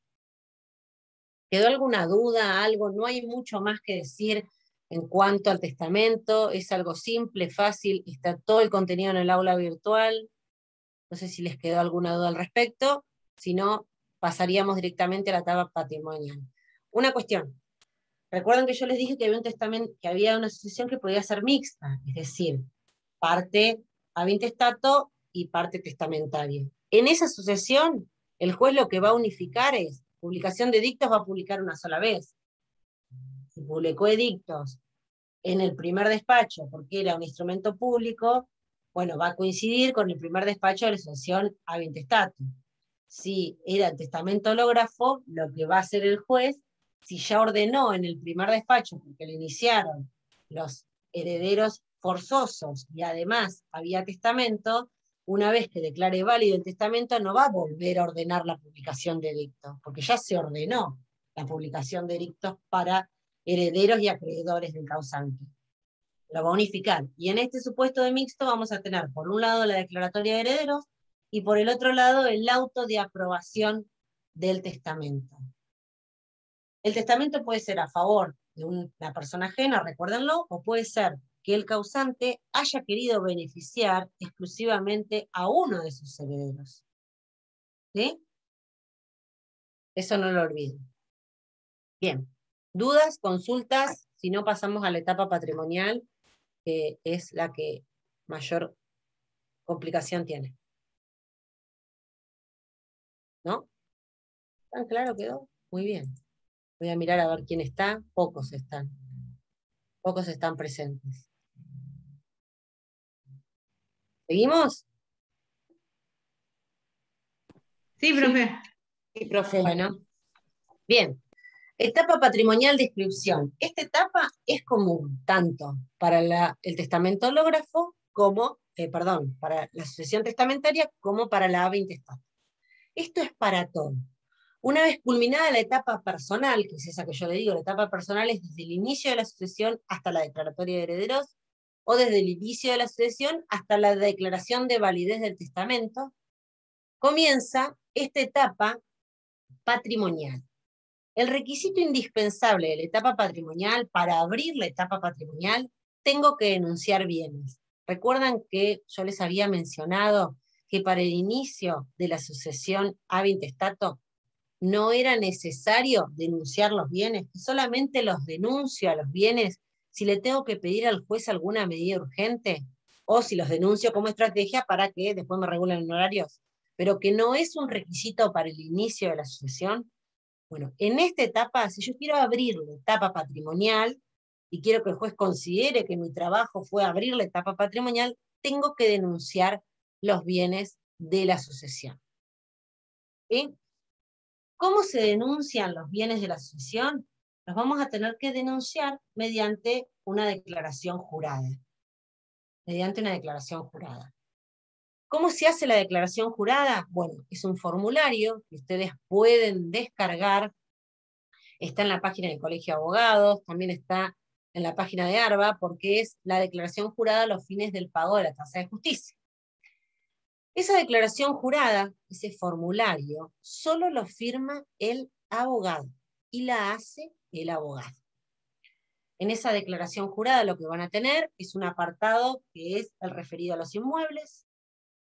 [SPEAKER 1] ¿Quedó alguna duda, algo? No hay mucho más que decir en cuanto al testamento, es algo simple, fácil, está todo el contenido en el aula virtual. No sé si les quedó alguna duda al respecto, si no, pasaríamos directamente a la etapa patrimonial. Una cuestión, recuerden que yo les dije que había un testamento, que había una sucesión que podía ser mixta, es decir, parte ab intestato y parte testamentaria. En esa sucesión, el juez lo que va a unificar es, publicación de edictos va a publicar una sola vez. Si publicó edictos en el primer despacho, porque era un instrumento público, bueno, va a coincidir con el primer despacho de la sucesión ab intestato. Si era el testamento hológrafo, lo que va a hacer el juez, si ya ordenó en el primer despacho, porque le iniciaron los herederos forzosos y además había testamento, una vez que declare válido el testamento, no va a volver a ordenar la publicación de edictos, porque ya se ordenó la publicación de edictos para herederos y acreedores del causante. Lo va a unificar. Y en este supuesto de mixto vamos a tener, por un lado, la declaratoria de herederos, y por el otro lado, el auto de aprobación del testamento. El testamento puede ser a favor de una persona ajena, recuérdenlo, o puede ser que el causante haya querido beneficiar exclusivamente a uno de sus herederos. ¿Sí? Eso no lo olviden. Bien. ¿Dudas, consultas? Si no, pasamos a la etapa patrimonial, que es la que mayor complicación tiene. ¿No? ¿Tan claro quedó? Muy bien. Voy a mirar a ver quién está. Pocos están. Pocos están presentes. ¿Seguimos?
[SPEAKER 2] Sí, profe.
[SPEAKER 1] Sí, profe. Bueno. Bien. Etapa patrimonial de inscripción. Esta etapa es común tanto para el testamentógrafo como, para la sucesión testamentaria como para la ave intestada. Esto es para todo. Una vez culminada la etapa personal, que es esa que yo le digo, la etapa personal es desde el inicio de la sucesión hasta la declaratoria de herederos, o desde el inicio de la sucesión hasta la declaración de validez del testamento, comienza esta etapa patrimonial. El requisito indispensable de la etapa patrimonial, para abrir la etapa patrimonial, tengo que denunciar bienes. ¿Recuerdan que yo les había mencionado que para el inicio de la sucesión ave intestato no era necesario denunciar los bienes, que solamente los denuncio a los bienes si le tengo que pedir al juez alguna medida urgente, o si los denuncio como estrategia para que después me regulen honorarios, pero que no es un requisito para el inicio de la sucesión? Bueno, en esta etapa, si yo quiero abrir la etapa patrimonial, y quiero que el juez considere que mi trabajo fue abrir la etapa patrimonial, tengo que denunciar los bienes de la sucesión. ¿Sí? ¿Cómo se denuncian los bienes de la sucesión? Los vamos a tener que denunciar mediante una declaración jurada. Mediante una declaración jurada. ¿Cómo se hace la declaración jurada? Bueno, es un formulario que ustedes pueden descargar. Está en la página del Colegio de Abogados, también está en la página de ARBA, porque es la declaración jurada a los fines del pago de la tasa de justicia. Esa declaración jurada, ese formulario, solo lo firma el abogado y la hace el abogado. En esa declaración jurada lo que van a tener es un apartado que es el referido a los inmuebles,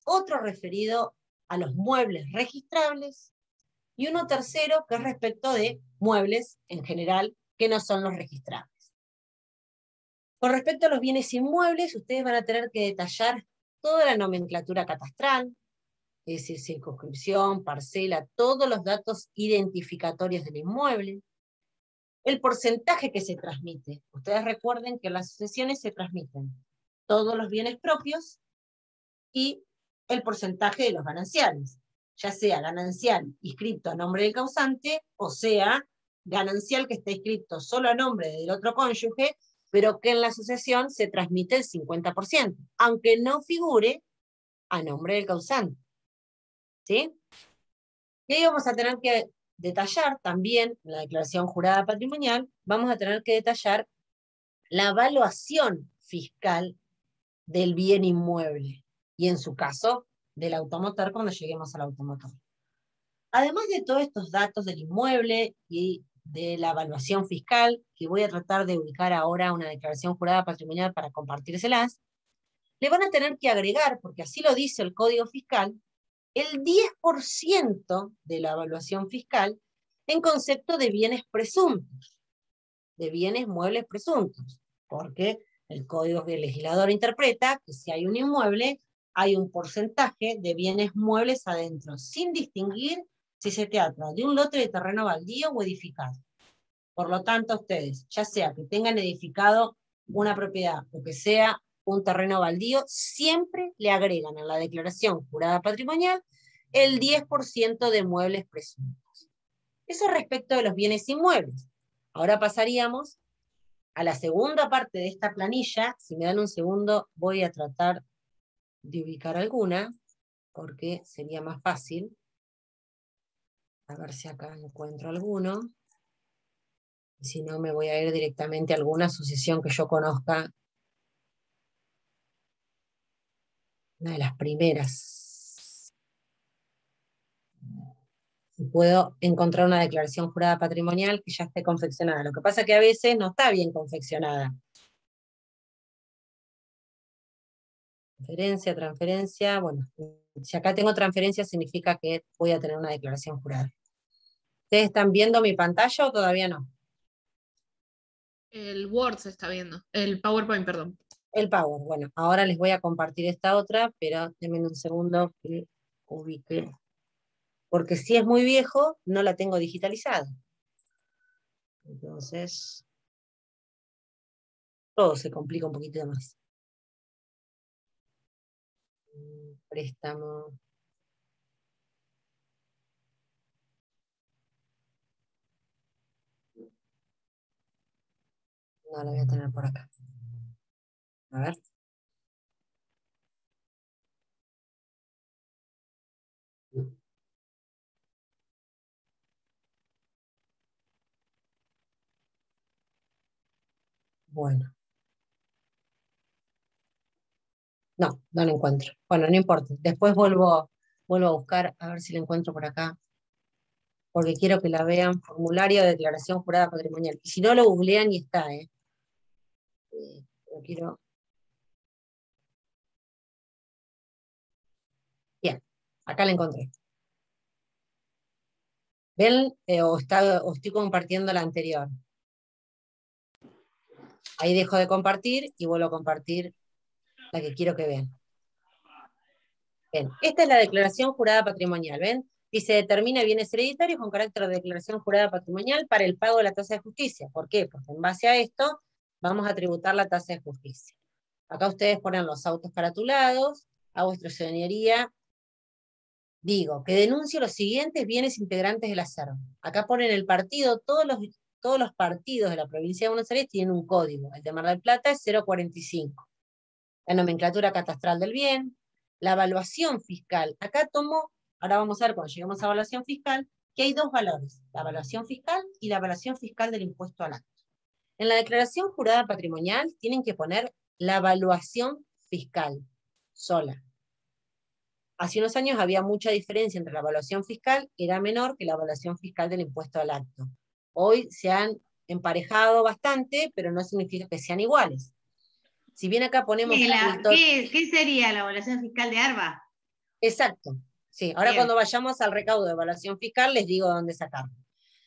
[SPEAKER 1] otro referido a los muebles registrables y uno tercero que es respecto de muebles en general que no son los registrables. Con respecto a los bienes inmuebles, ustedes van a tener que detallar toda la nomenclatura catastral, es decir, circunscripción, parcela, todos los datos identificatorios del inmueble, el porcentaje que se transmite. Ustedes recuerden que en las sucesiones se transmiten todos los bienes propios y el porcentaje de los gananciales, ya sea ganancial inscrito a nombre del causante, o sea, ganancial que está inscrito solo a nombre del otro cónyuge, pero que en la sucesión se transmite el 50%, aunque no figure a nombre del causante. ¿Sí? Y ahí vamos a tener que detallar también, en la declaración jurada patrimonial, vamos a tener que detallar la evaluación fiscal del bien inmueble, y en su caso, del automotor cuando lleguemos al automotor. Además de todos estos datos del inmueble y de la evaluación fiscal, que voy a tratar de ubicar ahora una declaración jurada patrimonial para compartírselas, le van a tener que agregar, porque así lo dice el Código Fiscal, el 10% de la evaluación fiscal en concepto de bienes presuntos, de bienes muebles presuntos, porque el Código del Legislador interpreta que si hay un inmueble, hay un porcentaje de bienes muebles adentro, sin distinguir si se trata de un lote de terreno baldío o edificado. Por lo tanto, ustedes, ya sea que tengan edificado una propiedad o que sea un terreno baldío, siempre le agregan a la declaración jurada patrimonial el 10% de muebles presuntos. Eso respecto de los bienes inmuebles. Ahora pasaríamos a la segunda parte de esta planilla. Si me dan un segundo, voy a tratar de ubicar alguna, porque sería más fácil. A ver si acá encuentro alguno. Y si no, me voy a ir directamente a alguna sucesión que yo conozca. Una de las primeras. y puedo encontrar una declaración jurada patrimonial que ya esté confeccionada. Lo que pasa es que a veces no está bien confeccionada. Transferencia, bueno, si acá tengo transferencia significa que voy a tener una declaración jurada. ¿Ustedes están viendo mi pantalla o todavía no?
[SPEAKER 2] El Word se está viendo. El PowerPoint, perdón.
[SPEAKER 1] El Power, bueno, ahora les voy a compartir esta otra, pero denme un segundo que ubique. Porque si es muy viejo, no la tengo digitalizada. Entonces, todo se complica un poquito más. Préstamo. No la voy a tener por acá. A ver. Bueno. No, no lo encuentro. Bueno, no importa. Después vuelvo a buscar, a ver si la encuentro por acá. Porque quiero que la vean. Formulario de declaración jurada patrimonial. Y si no, lo googlean y está, ¿eh? Lo quiero. Bien, acá la encontré. ¿Ven? O estoy compartiendo la anterior. Ahí dejo de compartir y vuelvo a compartir la que quiero que vean. Bien, esta es la declaración jurada patrimonial, ¿ven? Dice, determina bienes hereditarios con carácter de declaración jurada patrimonial para el pago de la tasa de justicia. ¿Por qué? Porque en base a esto vamos a tributar la tasa de justicia. Acá ustedes ponen los autos caratulados, a vuestra señoría, digo, que denuncio los siguientes bienes integrantes del acervo. Acá ponen el partido, todos los partidos de la provincia de Buenos Aires tienen un código. El de Mar del Plata es 045. La nomenclatura catastral del bien, la evaluación fiscal. Acá ahora vamos a ver cuando lleguemos a evaluación fiscal, que hay dos valores, la evaluación fiscal y la evaluación fiscal del impuesto al acto. En la declaración jurada patrimonial tienen que poner la evaluación fiscal sola. Hace unos años había mucha diferencia entre la evaluación fiscal, que era menor que la evaluación fiscal del impuesto al acto. Hoy se han emparejado bastante, pero no significa que sean iguales. Si bien acá ponemos...
[SPEAKER 2] ¿Qué sería la evaluación fiscal de ARBA?
[SPEAKER 1] Exacto. Sí, ahora
[SPEAKER 2] Bien.
[SPEAKER 1] cuando vayamos al recaudo de evaluación fiscal les digo dónde sacarlo.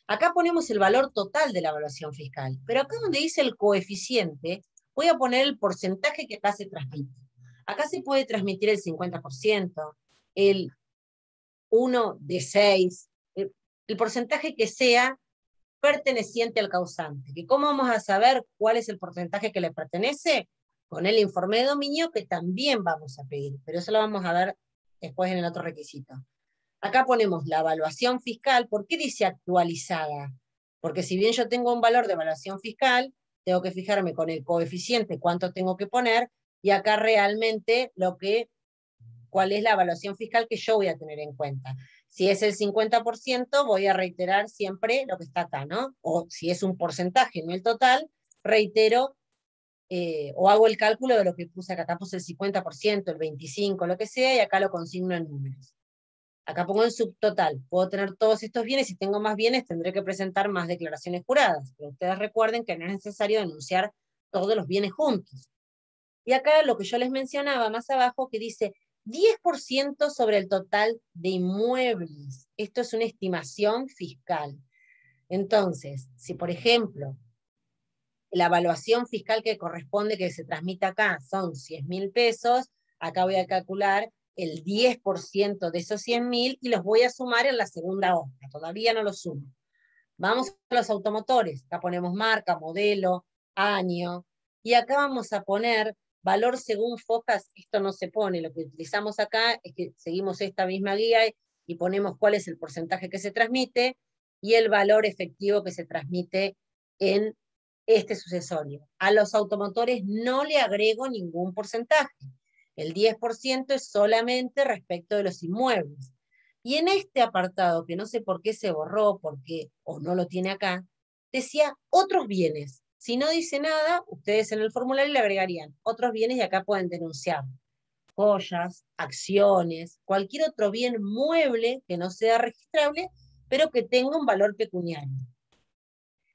[SPEAKER 1] Acá ponemos el valor total de la evaluación fiscal, pero acá donde dice el coeficiente, voy a poner el porcentaje que acá se transmite. Acá se puede transmitir el 50%, el 1 de 6, el porcentaje que sea perteneciente al causante. ¿Y cómo vamos a saber cuál es el porcentaje que le pertenece? Con el informe de dominio que también vamos a pedir, pero eso lo vamos a ver después en el otro requisito. Acá ponemos la evaluación fiscal. ¿Por qué dice actualizada? Porque si bien yo tengo un valor de evaluación fiscal, tengo que fijarme con el coeficiente cuánto tengo que poner, y acá realmente cuál es la evaluación fiscal que yo voy a tener en cuenta. Si es el 50%, voy a reiterar siempre lo que está acá, ¿no? O si es un porcentaje, no el total, reitero, o hago el cálculo de lo que puse acá. Acá puse el 50%, el 25%, lo que sea, y acá lo consigno en números. Acá pongo el subtotal. Puedo tener todos estos bienes, si tengo más bienes tendré que presentar más declaraciones juradas. Pero ustedes recuerden que no es necesario denunciar todos los bienes juntos. Y acá lo que yo les mencionaba más abajo, que dice 10% sobre el total de inmuebles. Esto es una estimación fiscal. Entonces, si por ejemplo, la evaluación fiscal que corresponde que se transmita acá son 100.000 pesos, acá voy a calcular el 10% de esos 100.000 y los voy a sumar en la segunda hoja. Todavía no los sumo. Vamos a los automotores. Acá ponemos marca, modelo, año. Y acá vamos a poner valor según focas. Esto no se pone. Lo que utilizamos acá es que seguimos esta misma guía y ponemos cuál es el porcentaje que se transmite y el valor efectivo que se transmite en este sucesorio. A los automotores no le agrego ningún porcentaje. El 10% es solamente respecto de los inmuebles. Y en este apartado, que no sé por qué se borró, o no lo tiene acá, decía otros bienes. Si no dice nada, ustedes en el formulario le agregarían otros bienes y acá pueden denunciar joyas, acciones, cualquier otro bien mueble que no sea registrable pero que tenga un valor pecuniario.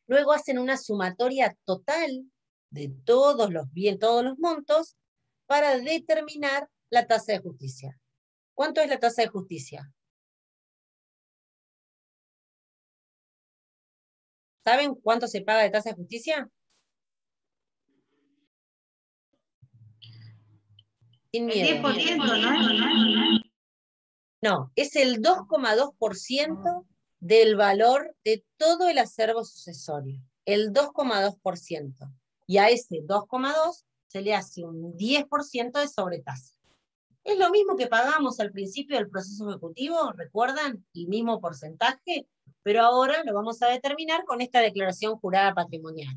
[SPEAKER 1] Luego hacen una sumatoria total de todos los montos para determinar la tasa de justicia. ¿Cuánto es la tasa de justicia? ¿Saben cuánto se paga de tasa de justicia? Sin
[SPEAKER 2] El
[SPEAKER 1] miedo.
[SPEAKER 2] 10%, ¿no?
[SPEAKER 1] No, es el 2,2% del valor de todo el acervo sucesorio. El 2,2%. Y a ese 2,2 se le hace un 10% de sobretasa. Es lo mismo que pagamos al principio del proceso ejecutivo, ¿recuerdan? El mismo porcentaje, pero ahora lo vamos a determinar con esta declaración jurada patrimonial.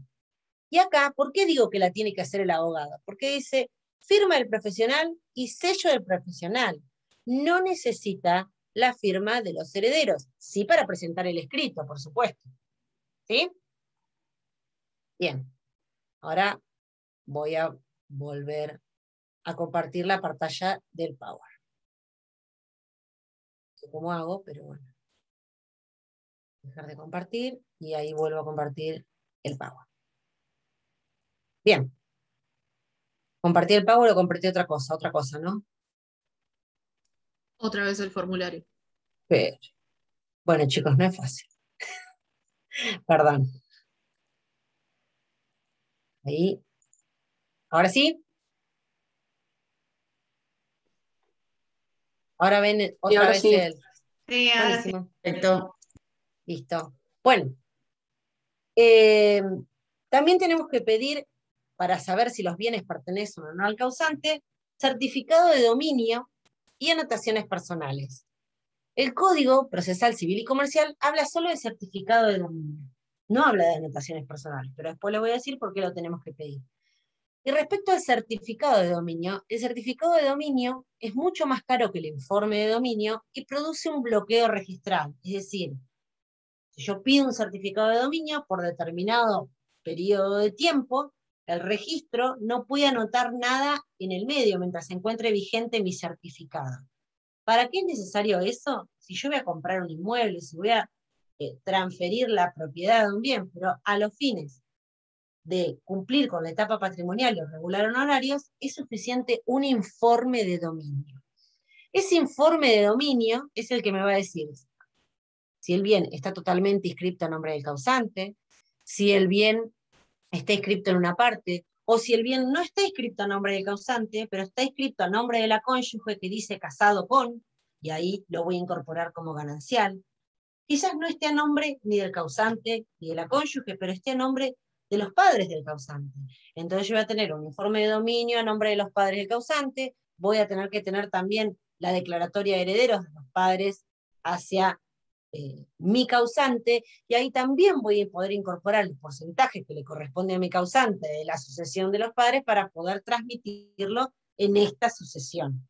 [SPEAKER 1] Y acá, ¿por qué digo que la tiene que hacer el abogado? Porque dice, firma del profesional y sello del profesional. No necesita la firma de los herederos, sí para presentar el escrito, por supuesto. ¿Sí? Bien, ahora voy a volver a compartir la pantalla del Power. No sé cómo hago, pero bueno. Dejar de compartir y ahí vuelvo a compartir el Power. Bien. ¿Compartí el Power o compartí otra cosa, ¿no?
[SPEAKER 2] Otra vez el formulario.
[SPEAKER 1] Pero, bueno, chicos, no es fácil. Perdón. Ahí. ¿Ahora sí? Ahora ven
[SPEAKER 3] Y
[SPEAKER 1] otra
[SPEAKER 3] ahora
[SPEAKER 1] vez
[SPEAKER 3] sí.
[SPEAKER 1] el...
[SPEAKER 2] Sí, ahora sí.
[SPEAKER 1] Buenísimo. Perfecto. Listo. Bueno. También tenemos que pedir, para saber si los bienes pertenecen o no al causante, certificado de dominio y anotaciones personales. El Código Procesal Civil y Comercial habla solo de certificado de dominio. No habla de anotaciones personales, pero después les voy a decir por qué lo tenemos que pedir. Y respecto al certificado de dominio, el certificado de dominio es mucho más caro que el informe de dominio y produce un bloqueo registral. Es decir, si yo pido un certificado de dominio por determinado periodo de tiempo, el registro no puede anotar nada en el medio mientras se encuentre vigente mi certificado. ¿Para qué es necesario eso? Si yo voy a comprar un inmueble, si voy a transferir la propiedad de un bien, pero a los fines de cumplir con la etapa patrimonial o regular honorarios, es suficiente un informe de dominio. Ese informe de dominio es el que me va a decir si el bien está totalmente inscrito a nombre del causante, si el bien está inscrito en una parte, o si el bien no está inscrito a nombre del causante, pero está inscrito a nombre de la cónyuge que dice casado con, y ahí lo voy a incorporar como ganancial. Quizás no esté a nombre ni del causante ni de la cónyuge, pero esté a nombre de los padres del causante. Entonces yo voy a tener un informe de dominio a nombre de los padres del causante, voy a tener que tener también la declaratoria de herederos de los padres hacia mi causante, y ahí también voy a poder incorporar el porcentaje que le corresponde a mi causante de la sucesión de los padres para poder transmitirlo en esta sucesión.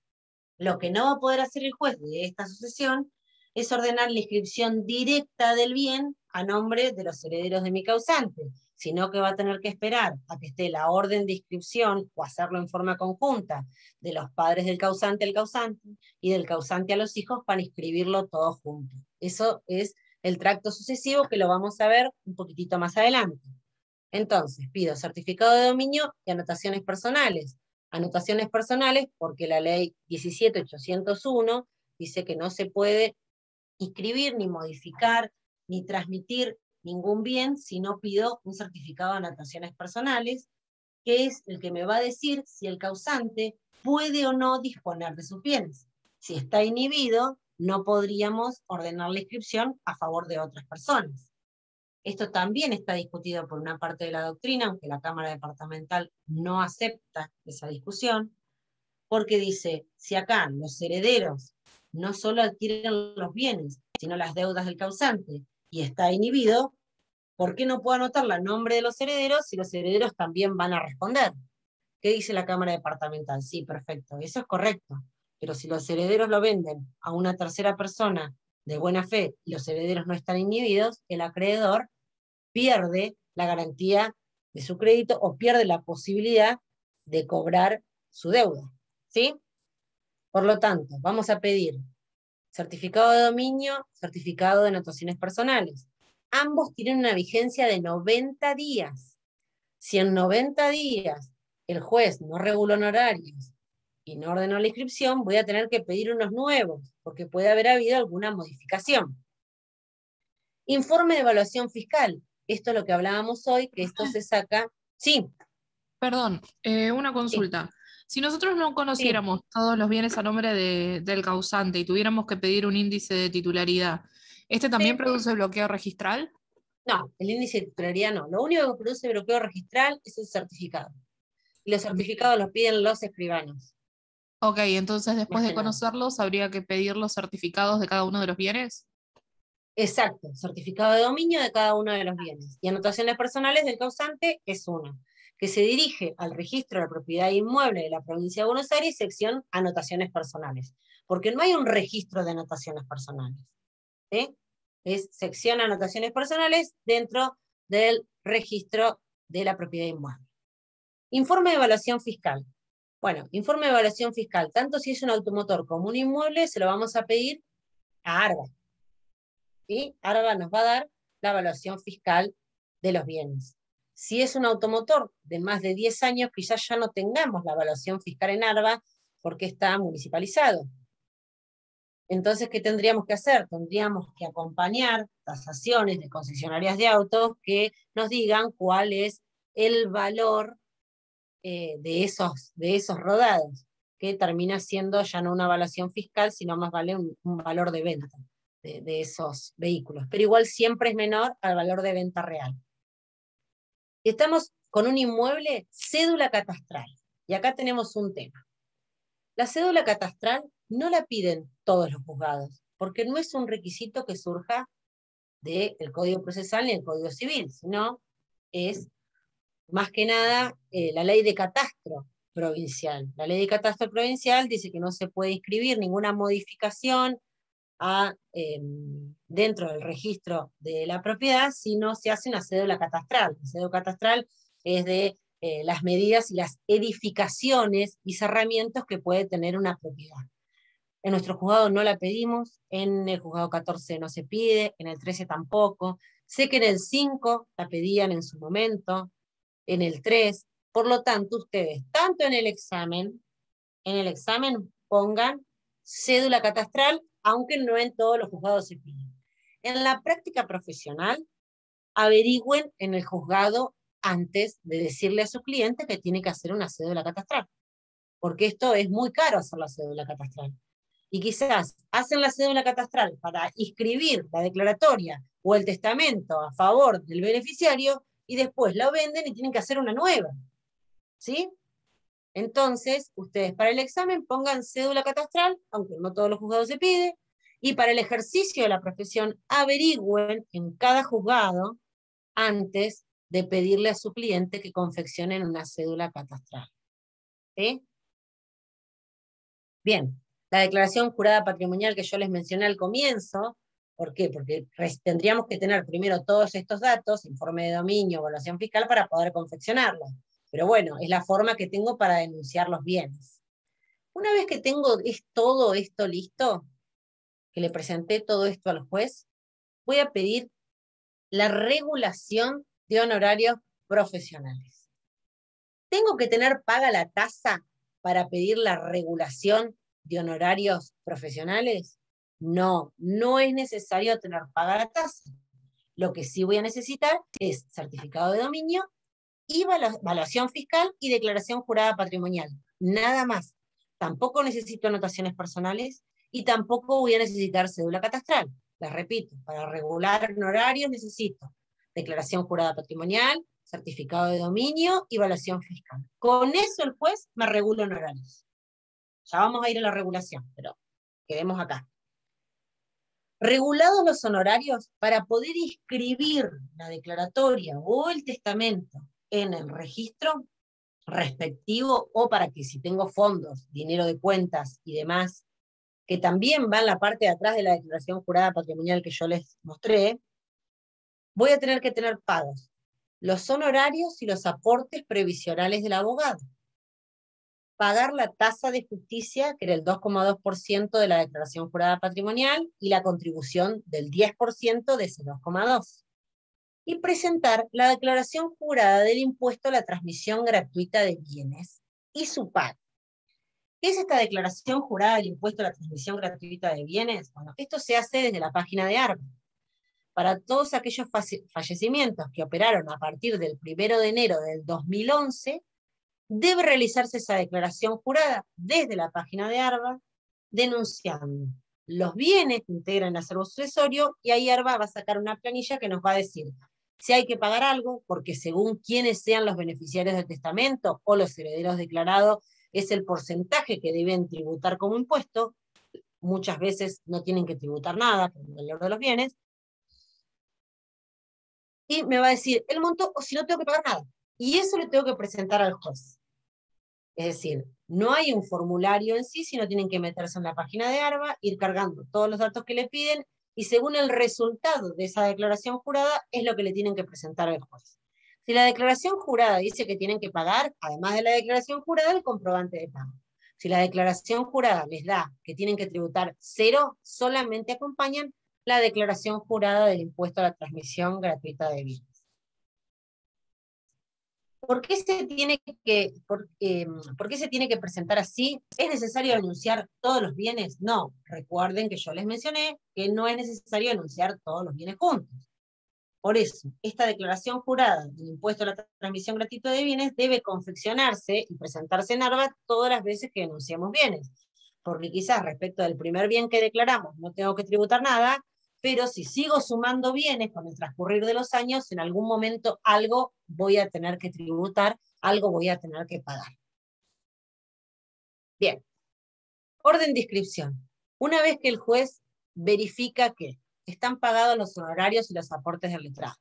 [SPEAKER 1] Lo que no va a poder hacer el juez de esta sucesión es ordenar la inscripción directa del bien a nombre de los herederos de mi causante, sino que va a tener que esperar a que esté la orden de inscripción o hacerlo en forma conjunta de los padres del causante al causante y del causante a los hijos para inscribirlo todo junto. Eso es el tracto sucesivo que lo vamos a ver un poquitito más adelante. Entonces, pido certificado de dominio y anotaciones personales. Anotaciones personales porque la ley 17.801 dice que no se puede inscribir, ni modificar, ni transmitir ningún bien si no pido un certificado de anotaciones personales, que es el que me va a decir si el causante puede o no disponer de sus bienes. Si está inhibido, no podríamos ordenar la inscripción a favor de otras personas. Esto también está discutido por una parte de la doctrina, aunque la Cámara Departamental no acepta esa discusión, porque dice, si acá los herederos no solo adquieren los bienes, sino las deudas del causante, y está inhibido, ¿por qué no puedo anotar el nombre de los herederos si los herederos también van a responder? ¿Qué dice la Cámara Departamental? Sí, perfecto, eso es correcto, pero si los herederos lo venden a una tercera persona de buena fe y los herederos no están inhibidos, el acreedor pierde la garantía de su crédito o pierde la posibilidad de cobrar su deuda. ¿Sí? Por lo tanto, vamos a pedir Certificado de dominio, certificado de notaciones personales. Ambos tienen una vigencia de 90 días. Si en 90 días el juez no reguló honorarios y no ordenó la inscripción, voy a tener que pedir unos nuevos, porque puede haber habido alguna modificación. Informe de evaluación fiscal. Esto es lo que hablábamos hoy, que esto se saca... Sí,
[SPEAKER 4] Perdón, una consulta. Si nosotros no
[SPEAKER 1] sí.
[SPEAKER 4] conociéramos todos los bienes a nombre del causante y tuviéramos que pedir un índice de titularidad, ¿este también
[SPEAKER 1] Sí.
[SPEAKER 4] produce bloqueo registral?
[SPEAKER 1] No, el índice de titularidad no. Lo único que produce bloqueo registral es el certificado. Y los certificados los piden los escribanos.
[SPEAKER 4] Ok, entonces después
[SPEAKER 1] Más
[SPEAKER 4] de
[SPEAKER 1] que nada.
[SPEAKER 4] conocerlos, ¿habría que pedir los certificados de cada uno de los bienes?
[SPEAKER 1] Exacto, certificado de dominio de cada uno de los bienes. Y anotaciones personales del causante es uno, que se dirige al registro de la propiedad inmueble de la provincia de Buenos Aires, sección anotaciones personales. Porque no hay un registro de anotaciones personales. ¿Sí? Es sección anotaciones personales dentro del registro de la propiedad inmueble. Informe de evaluación fiscal. Bueno, informe de evaluación fiscal, tanto si es un automotor como un inmueble, se lo vamos a pedir a ARBA. ¿Sí? ARBA nos va a dar la evaluación fiscal de los bienes. Si es un automotor de más de 10 años, quizás ya no tengamos la evaluación fiscal en ARBA porque está municipalizado. Entonces, ¿qué tendríamos que hacer? Tendríamos que acompañar tasaciones de concesionarias de autos que nos digan cuál es el valor de esos rodados, que termina siendo ya no una evaluación fiscal, sino más vale un valor de venta de esos vehículos. Pero igual siempre es menor al valor de venta real. Estamos con un inmueble, cédula catastral. Y acá tenemos un tema. La cédula catastral no la piden todos los juzgados, porque no es un requisito que surja del Código Procesal ni el Código Civil, sino es más que nada la ley de catastro provincial. La ley de catastro provincial dice que no se puede inscribir ninguna modificación dentro del registro de la propiedad si no se hace una cédula catastral. La cédula catastral es de las medidas y las edificaciones y cerramientos que puede tener una propiedad. En nuestro juzgado no la pedimos, en el juzgado 14 no se pide, en el 13 tampoco. Sé que en el 5 la pedían en su momento, en el 3. Por lo tanto, ustedes, tanto en el examen pongan cédula catastral, aunque no en todos los juzgados se pide. En la práctica profesional, averigüen en el juzgado antes de decirle a su cliente que tiene que hacer una cédula catastral, porque esto es muy caro hacer la cédula catastral. Y quizás hacen la cédula catastral para inscribir la declaratoria o el testamento a favor del beneficiario y después la venden y tienen que hacer una nueva. ¿Sí? Entonces, ustedes para el examen pongan cédula catastral, aunque no todos los juzgados se pide, y para el ejercicio de la profesión averigüen en cada juzgado antes de pedirle a su cliente que confeccionen una cédula catastral. ¿Sí? Bien, la declaración jurada patrimonial que yo les mencioné al comienzo, ¿por qué? Porque tendríamos que tener primero todos estos datos, informe de dominio, evaluación fiscal, para poder confeccionarlo. Pero bueno, es la forma que tengo para denunciar los bienes. Una vez que tengo todo esto listo, que le presenté todo esto al juez, voy a pedir la regulación de honorarios profesionales. ¿Tengo que tener paga la tasa para pedir la regulación de honorarios profesionales? No, no es necesario tener paga la tasa. Lo que sí voy a necesitar es certificado de dominio y evaluación fiscal y declaración jurada patrimonial. Nada más. Tampoco necesito anotaciones personales y tampoco voy a necesitar cédula catastral. Les repito, para regular honorarios necesito declaración jurada patrimonial, certificado de dominio y evaluación fiscal. Con eso el juez me regula honorarios. Ya vamos a ir a la regulación, pero quedemos acá. Regulados los honorarios, para poder inscribir la declaratoria o el testamento en el registro respectivo, o para que si tengo fondos, dinero de cuentas y demás, que también va en la parte de atrás de la declaración jurada patrimonial que yo les mostré, voy a tener que tener pagos los honorarios y los aportes previsionales del abogado. pagar la tasa de justicia, que era el 2,2% de la declaración jurada patrimonial, y la contribución del 10% de ese 2,2%. Y presentar la declaración jurada del impuesto a la transmisión gratuita de bienes y su pago. ¿Qué es esta declaración jurada del impuesto a la transmisión gratuita de bienes? Bueno, esto se hace desde la página de ARBA. Para todos aquellos fallecimientos que operaron a partir del 1 de enero del 2011, debe realizarse esa declaración jurada desde la página de ARBA, denunciando los bienes que integran el acervo sucesorio, y ahí ARBA va a sacar una planilla que nos va a decir si hay que pagar algo, porque según quiénes sean los beneficiarios del testamento o los herederos declarados, es el porcentaje que deben tributar como impuesto. Muchas veces no tienen que tributar nada por el valor de los bienes. Y me va a decir el monto, o si no tengo que pagar nada. Y eso le tengo que presentar al juez. Es decir, no hay un formulario en sí, sino tienen que meterse en la página de ARBA, ir cargando todos los datos que le piden, y según el resultado de esa declaración jurada, es lo que le tienen que presentar al juez. Si la declaración jurada dice que tienen que pagar, además de la declaración jurada, el comprobante de pago. Si la declaración jurada les da que tienen que tributar 0, solamente acompañan la declaración jurada del impuesto a la transmisión gratuita de bienes. ¿Por qué se tiene que presentar así? ¿Es necesario denunciar todos los bienes? No. Recuerden que yo les mencioné que no es necesario denunciar todos los bienes juntos. Por eso, esta declaración jurada del impuesto a la transmisión gratuita de bienes debe confeccionarse y presentarse en ARBA todas las veces que denunciamos bienes. Porque quizás respecto del primer bien que declaramos no tengo que tributar nada, pero si sigo sumando bienes con el transcurrir de los años, en algún momento algo voy a tener que tributar, algo voy a tener que pagar. Bien. Orden de inscripción. Una vez que el juez verifica que están pagados los honorarios y los aportes del letrado,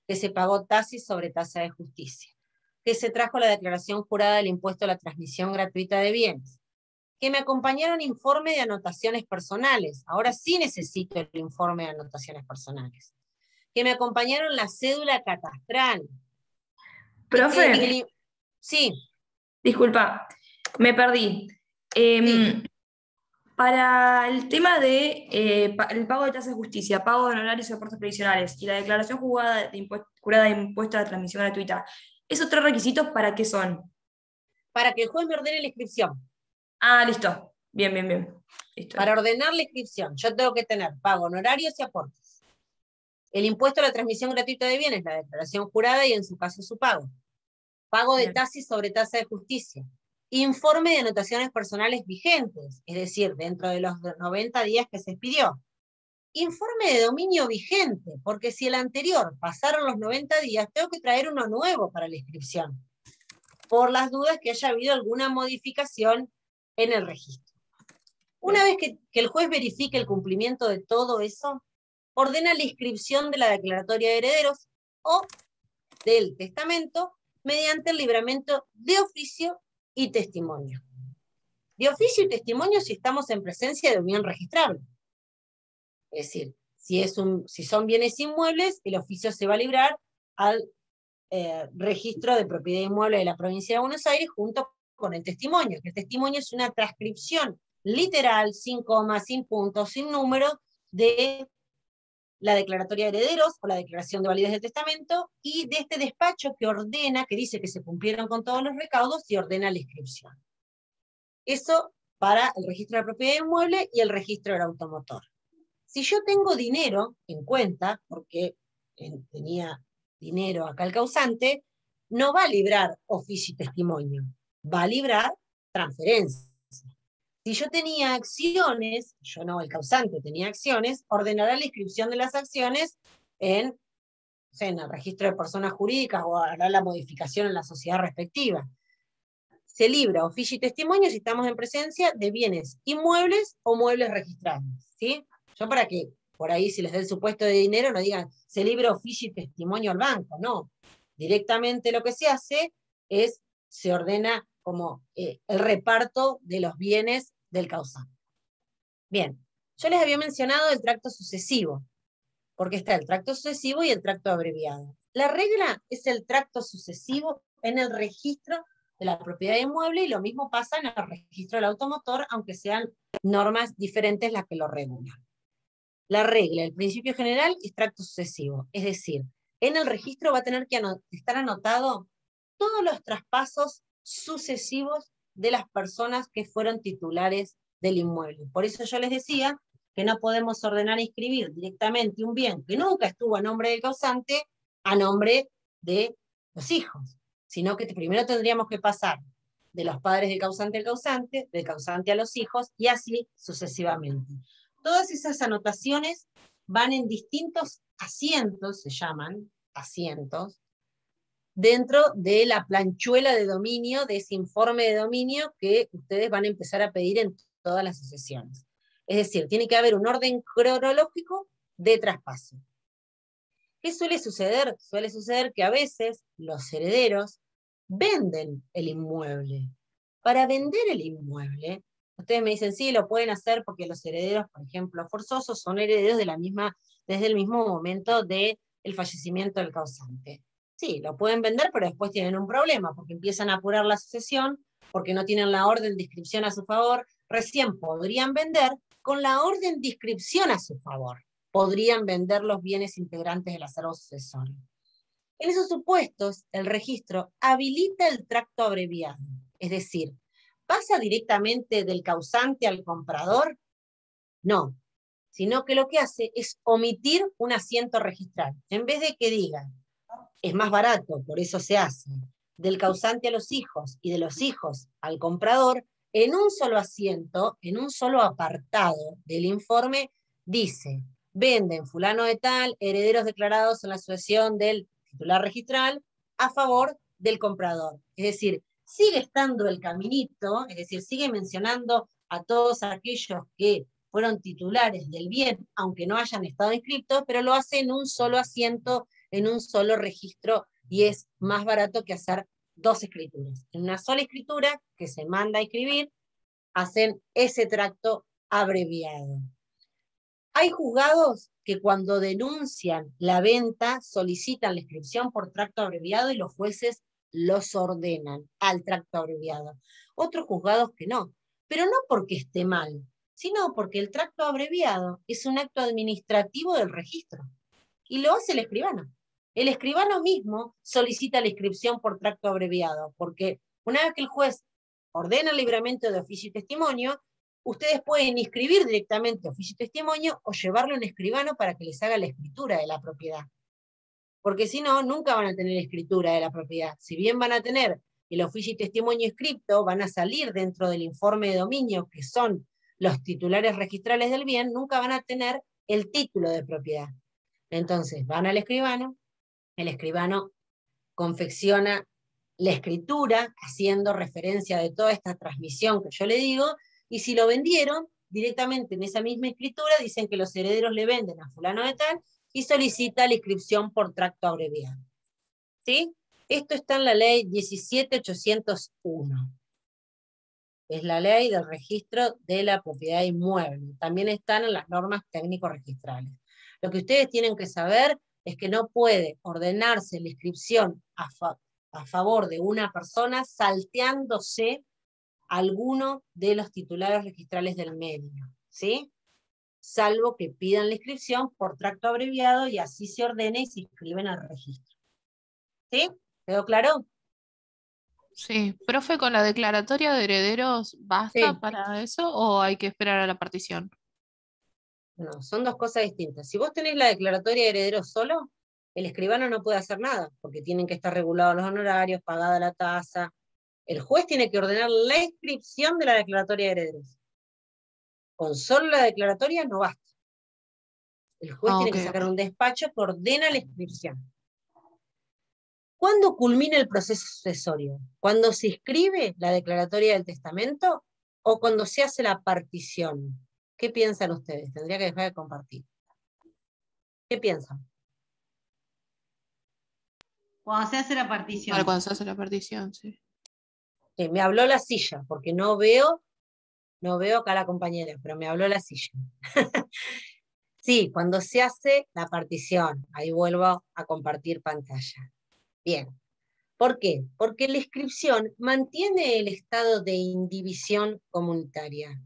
[SPEAKER 1] que se pagó tasa sobre tasa de justicia, que se trajo la declaración jurada del impuesto a la transmisión gratuita de bienes, que me acompañaron informe de anotaciones personales, ahora sí necesito el informe de anotaciones personales, que me acompañaron la cédula catastral.
[SPEAKER 5] Profe,
[SPEAKER 1] Sí.
[SPEAKER 5] disculpa, me perdí.
[SPEAKER 1] Sí.
[SPEAKER 5] Para el tema de el pago de tasas de justicia, pago de honorarios y aportes previsionales y la declaración jurada de impuesto a la transmisión gratuita, ¿esos 3 requisitos para qué son?
[SPEAKER 1] Para que el juez me ordene la inscripción.
[SPEAKER 5] Ah, listo. Bien. Listo.
[SPEAKER 1] Para ordenar la inscripción, yo tengo que tener pago, honorarios y aportes. El impuesto a la transmisión gratuita de bienes, la declaración jurada y en su caso su pago. Pago de tasa sobre tasa de justicia. Informe de anotaciones personales vigentes, es decir, dentro de los 90 días que se expidió. Informe de dominio vigente, porque si el anterior pasaron los 90 días, tengo que traer uno nuevo para la inscripción, por las dudas que haya habido alguna modificación en el registro. Una vez que el juez verifique el cumplimiento de todo eso, ordena la inscripción de la declaratoria de herederos o del testamento mediante el libramento de oficio y testimonio. De oficio y testimonio si estamos en presencia de un bien registrable. Es decir, si son bienes inmuebles, el oficio se va a librar al registro de propiedad inmueble de la provincia de Buenos Aires junto con el testimonio, que el testimonio es una transcripción literal, sin comas, sin puntos, sin número, de la declaratoria de herederos o la declaración de validez del testamento y de este despacho que ordena, que dice que se cumplieron con todos los recaudos y ordena la inscripción. Eso para el registro de propiedad inmueble y el registro del automotor. Si yo tengo dinero en cuenta, porque tenía dinero acá el causante, no va a librar oficio y testimonio, va a librar transferencia. Si yo tenía acciones, yo no, el causante tenía acciones, ordenará la inscripción de las acciones en el registro de personas jurídicas o hará la modificación en la sociedad respectiva. Se libra oficio y testimonio si estamos en presencia de bienes inmuebles o muebles registrados, ¿sí? Yo para que, por ahí si les da el supuesto de dinero, no digan, se libra oficio y testimonio al banco, no. Directamente lo que se hace es, se ordena como el reparto de los bienes del causante. Bien, yo les había mencionado el tracto sucesivo, porque está el tracto sucesivo y el tracto abreviado. La regla es el tracto sucesivo en el registro de la propiedad inmueble, y lo mismo pasa en el registro del automotor, aunque sean normas diferentes las que lo regulan. La regla, el principio general es tracto sucesivo, es decir, en el registro va a tener que estar anotado todos los traspasos sucesivos de las personas que fueron titulares del inmueble. Por eso yo les decía que no podemos ordenar e inscribir directamente un bien que nunca estuvo a nombre del causante a nombre de los hijos, sino que primero tendríamos que pasar de los padres del causante a los hijos, y así sucesivamente. Todas esas anotaciones van en distintos asientos, se llaman asientos, dentro de la planchuela de dominio, de ese informe de dominio que ustedes van a empezar a pedir en todas las sucesiones. Es decir, tiene que haber un orden cronológico de traspaso. ¿Qué suele suceder? Suele suceder que a veces los herederos venden el inmueble. Para vender el inmueble, ustedes me dicen, sí, lo pueden hacer porque los herederos, por ejemplo, forzosos, son herederos desde el mismo momento del fallecimiento del causante. Sí, lo pueden vender, pero después tienen un problema, porque empiezan a apurar la sucesión, porque no tienen la orden de inscripción a su favor. Recién podrían vender con la orden de inscripción a su favor. Podrían vender los bienes integrantes del acervo sucesorio. En esos supuestos, el registro habilita el tracto abreviado, es decir, ¿pasa directamente del causante al comprador? No, sino que lo que hace es omitir un asiento registral. En vez de que diga, es más barato, por eso se hace, del causante a los hijos y de los hijos al comprador, en un solo asiento, en un solo apartado del informe, dice, venden fulano de tal, herederos declarados en la sucesión del titular registral, a favor del comprador. Es decir, sigue estando el caminito, es decir, sigue mencionando a todos aquellos que fueron titulares del bien, aunque no hayan estado inscritos, pero lo hace en un solo asiento, en un solo registro, y es más barato que hacer dos escrituras. En una sola escritura, que se manda a escribir, hacen ese tracto abreviado. Hay juzgados que cuando denuncian la venta solicitan la inscripción por tracto abreviado y los jueces los ordenan al tracto abreviado. Otros juzgados que no, pero no porque esté mal, sino porque el tracto abreviado es un acto administrativo del registro y lo hace el escribano. El escribano mismo solicita la inscripción por tracto abreviado, porque una vez que el juez ordena el libramiento de oficio y testimonio, ustedes pueden inscribir directamente oficio y testimonio o llevarlo a un escribano para que les haga la escritura de la propiedad. Porque si no, nunca van a tener escritura de la propiedad. Si bien van a tener el oficio y testimonio escrito, van a salir dentro del informe de dominio, que son los titulares registrales del bien, nunca van a tener el título de propiedad. Entonces van al escribano, el escribano confecciona la escritura, haciendo referencia de toda esta transmisión que yo le digo, y si lo vendieron, directamente en esa misma escritura dicen que los herederos le venden a fulano de tal, y solicita la inscripción por tracto abreviado. ¿Sí? Esto está en la ley 17.801. Es la ley del registro de la propiedad inmueble. También están en las normas técnico-registrales. Lo que ustedes tienen que saber es que no puede ordenarse la inscripción a favor de una persona salteándose alguno de los titulares registrales del medio, ¿sí? Salvo que pidan la inscripción por tracto abreviado y así se ordene y se inscriben al registro. ¿Sí? ¿Quedó claro?
[SPEAKER 4] Sí, profe, ¿con la declaratoria de herederos basta
[SPEAKER 1] Sí.
[SPEAKER 4] para eso o hay que esperar a la partición?
[SPEAKER 1] No, son dos cosas distintas. Si vos tenés la declaratoria de herederos solo, el escribano no puede hacer nada, porque tienen que estar regulados los honorarios, pagada la tasa. El juez tiene que ordenar la inscripción de la declaratoria de herederos. Con solo la declaratoria no basta. El juez tiene que sacar un despacho que ordena la inscripción. ¿Cuándo culmina el proceso sucesorio? ¿Cuando se inscribe la declaratoria del testamento o cuando se hace la partición? ¿Qué piensan ustedes? Tendría que dejar de compartir. ¿Qué piensan?
[SPEAKER 2] Cuando se hace la partición.
[SPEAKER 4] Cuando se hace la partición, sí.
[SPEAKER 1] Me habló la silla, porque no veo acá a la compañera, pero me habló la silla. Sí, cuando se hace la partición, ahí vuelvo a compartir pantalla. Bien. ¿Por qué? Porque la inscripción mantiene el estado de indivisión comunitaria.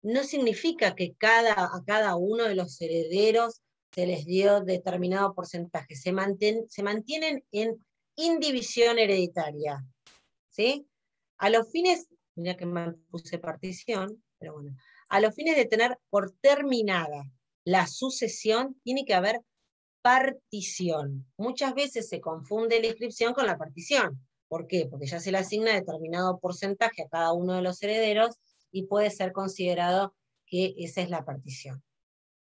[SPEAKER 1] No significa que a cada uno de los herederos se les dio determinado porcentaje, se mantienen en indivisión hereditaria. ¿Sí? A los fines, mira que mal puse partición, pero bueno, a los fines de tener por terminada la sucesión, tiene que haber partición. Muchas veces se confunde la inscripción con la partición. ¿Por qué? Porque ya se le asigna determinado porcentaje a cada uno de los herederos y puede ser considerado que esa es la partición.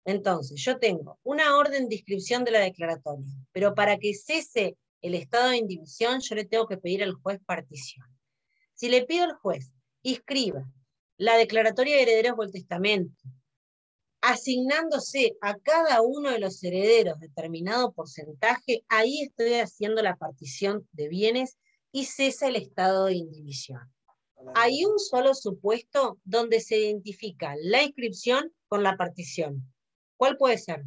[SPEAKER 1] Entonces, yo tengo una orden de inscripción de la declaratoria, pero para que cese el estado de indivisión, yo le tengo que pedir al juez partición. Si le pido al juez, inscriba la declaratoria de herederos o el testamento, asignándose a cada uno de los herederos determinado porcentaje, ahí estoy haciendo la partición de bienes y cesa el estado de indivisión. Hay un solo supuesto donde se identifica la inscripción con la partición. ¿Cuál puede ser?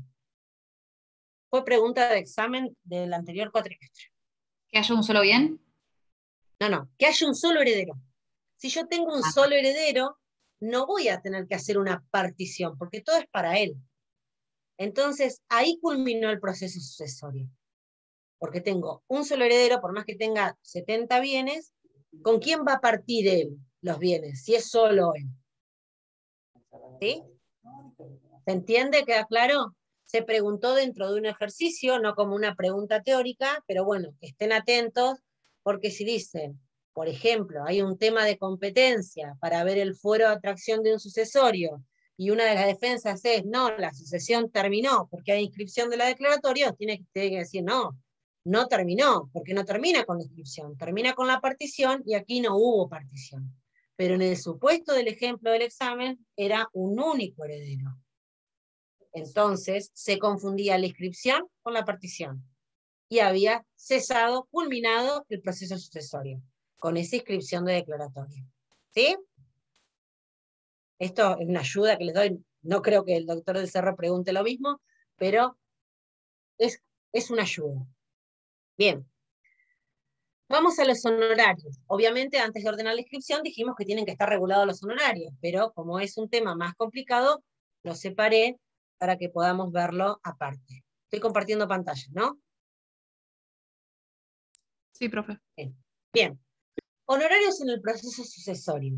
[SPEAKER 1] Fue pregunta de examen del anterior cuatrimestre.
[SPEAKER 6] ¿Que haya un solo bien?
[SPEAKER 1] No, que haya un solo heredero. Si yo tengo un solo heredero, no voy a tener que hacer una partición, porque todo es para él. Entonces, ahí culminó el proceso sucesorio. Porque tengo un solo heredero, por más que tenga 70 bienes, ¿con quién va a partir él los bienes? Si es solo él. ¿Sí? ¿Se entiende? ¿Queda claro? Se preguntó dentro de un ejercicio, no como una pregunta teórica, pero bueno, estén atentos, porque si dicen, por ejemplo, hay un tema de competencia para ver el fuero de atracción de un sucesorio, y una de las defensas es, no, la sucesión terminó, porque hay inscripción de la declaratoria, tiene que decir, no, no terminó, porque no termina con la inscripción, termina con la partición, y aquí no hubo partición. Pero en el supuesto del ejemplo del examen, era un único heredero. Entonces, se confundía la inscripción con la partición. Y había cesado, culminado el proceso sucesorio, con esa inscripción de declaratoria. ¿Sí? Esto es una ayuda que les doy. No creo que el doctor del Cerro pregunte lo mismo, pero es una ayuda. Bien. Vamos a los honorarios. Obviamente, antes de ordenar la inscripción, dijimos que tienen que estar regulados los honorarios, pero como es un tema más complicado, lo separé para que podamos verlo aparte. Estoy compartiendo pantalla, ¿no?
[SPEAKER 4] Sí, profe.
[SPEAKER 1] Bien. Honorarios en el proceso sucesorio.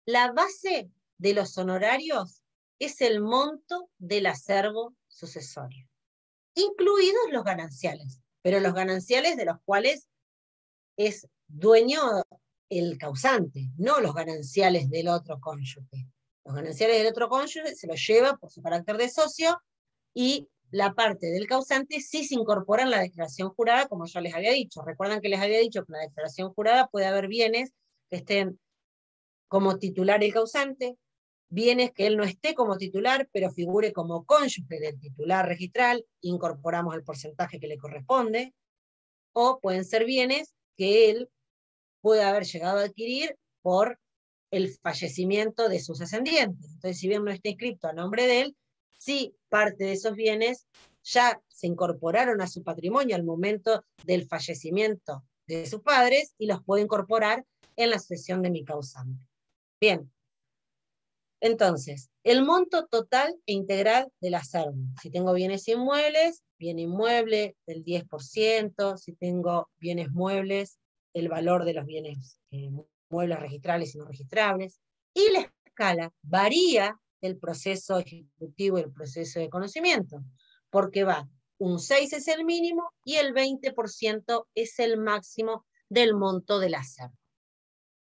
[SPEAKER 1] La base de los honorarios es el monto del acervo sucesorio, incluidos los gananciales, pero los gananciales de los cuales es dueño el causante, no los gananciales del otro cónyuge. Los gananciales del otro cónyuge se los lleva por su carácter de socio, y la parte del causante sí se incorpora en la declaración jurada, como ya les había dicho. Recuerdan que les había dicho que en la declaración jurada puede haber bienes que estén como titular el causante, bienes que él no esté como titular, pero figure como cónyuge del titular registral, incorporamos el porcentaje que le corresponde, o pueden ser bienes que él puede haber llegado a adquirir por el fallecimiento de sus ascendientes. Entonces, si bien no está inscrito a nombre de él, sí parte de esos bienes ya se incorporaron a su patrimonio al momento del fallecimiento de sus padres y los puede incorporar en la sucesión de mi causante. Bien. Entonces, el monto total e integral del acervo. Si tengo bienes inmuebles, bien inmueble del 10%, si tengo bienes muebles, el valor de los bienes muebles registrables y no registrables. Y la escala varía del proceso ejecutivo y el proceso de conocimiento, porque va, un 6 es el mínimo y el 20% es el máximo del monto del acervo.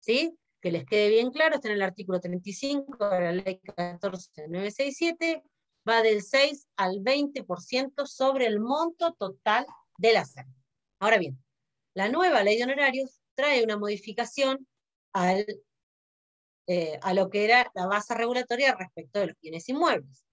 [SPEAKER 1] ¿Sí? Que les quede bien claro, está en el artículo 35 de la ley 14967, va del 6 al 20% sobre el monto total del acervo. Ahora bien, la nueva ley de honorarios trae una modificación a lo que era la base regulatoria respecto de los bienes inmuebles.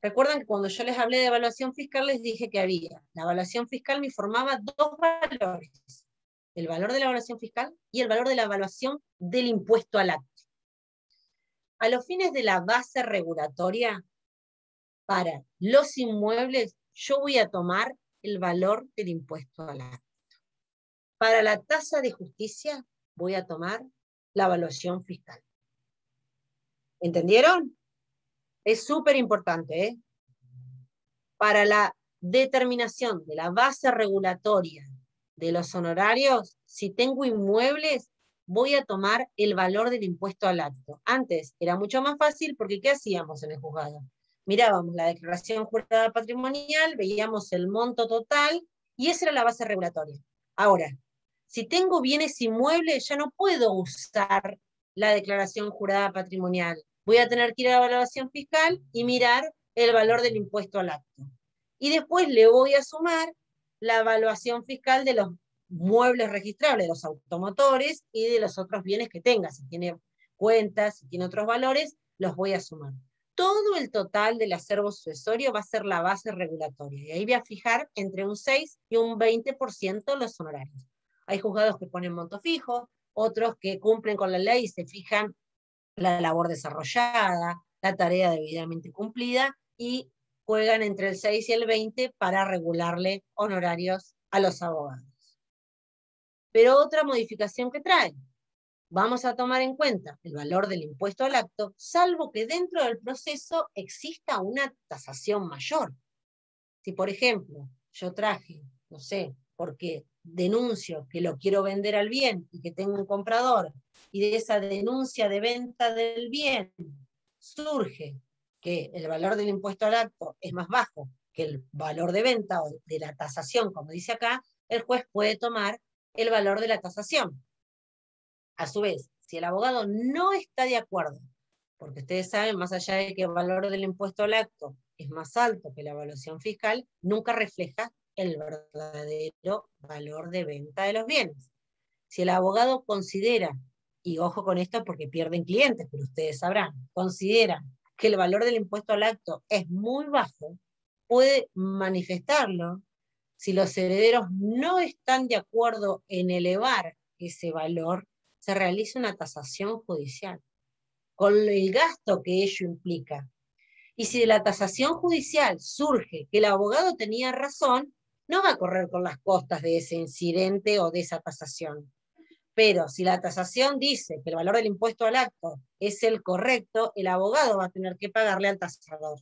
[SPEAKER 1] Recuerdan que cuando yo les hablé de evaluación fiscal, les dije que había, la evaluación fiscal me informaba dos valores: el valor de la evaluación fiscal y el valor de la evaluación del impuesto al acto. A los fines de la base regulatoria, para los inmuebles, yo voy a tomar el valor del impuesto al acto. Para la tasa de justicia voy a tomar la evaluación fiscal. ¿Entendieron? Es súper importante, ¿eh? Para la determinación de la base regulatoria de los honorarios, si tengo inmuebles, voy a tomar el valor del impuesto al acto. Antes era mucho más fácil porque ¿qué hacíamos en el juzgado? Mirábamos la declaración jurada patrimonial, veíamos el monto total y esa era la base regulatoria. Ahora, si tengo bienes inmuebles, ya no puedo usar la declaración jurada patrimonial. Voy a tener que ir a la evaluación fiscal y mirar el valor del impuesto al acto. Y después le voy a sumar la evaluación fiscal de los muebles registrables, de los automotores y de los otros bienes que tenga. Si tiene cuentas, si tiene otros valores, los voy a sumar. Todo el total del acervo sucesorio va a ser la base regulatoria. Y ahí voy a fijar entre un 6 y un 20% los honorarios. Hay juzgados que ponen monto fijo, otros que cumplen con la ley y se fijan la labor desarrollada, la tarea debidamente cumplida, y juegan entre el 6 y el 20 para regularle honorarios a los abogados. Pero otra modificación que trae, vamos a tomar en cuenta el valor del impuesto al acto, salvo que dentro del proceso exista una tasación mayor. Si, por ejemplo, yo traje, no sé, porque denuncio que lo quiero vender al bien y que tengo un comprador, y de esa denuncia de venta del bien surge que el valor del impuesto al acto es más bajo que el valor de venta o de la tasación, como dice acá, el juez puede tomar el valor de la tasación. A su vez, si el abogado no está de acuerdo, porque ustedes saben, más allá de que el valor del impuesto al acto es más alto que la evaluación fiscal, nunca refleja el verdadero valor de venta de los bienes. Si el abogado considera, y ojo con esto porque pierden clientes, pero ustedes sabrán, considera que el valor del impuesto al acto es muy bajo, puede manifestarlo. Si los herederos no están de acuerdo en elevar ese valor, se realiza una tasación judicial, con el gasto que ello implica. Y si de la tasación judicial surge que el abogado tenía razón, no va a correr con las costas de ese incidente o de esa tasación. Pero si la tasación dice que el valor del impuesto al acto es el correcto, el abogado va a tener que pagarle al tasador.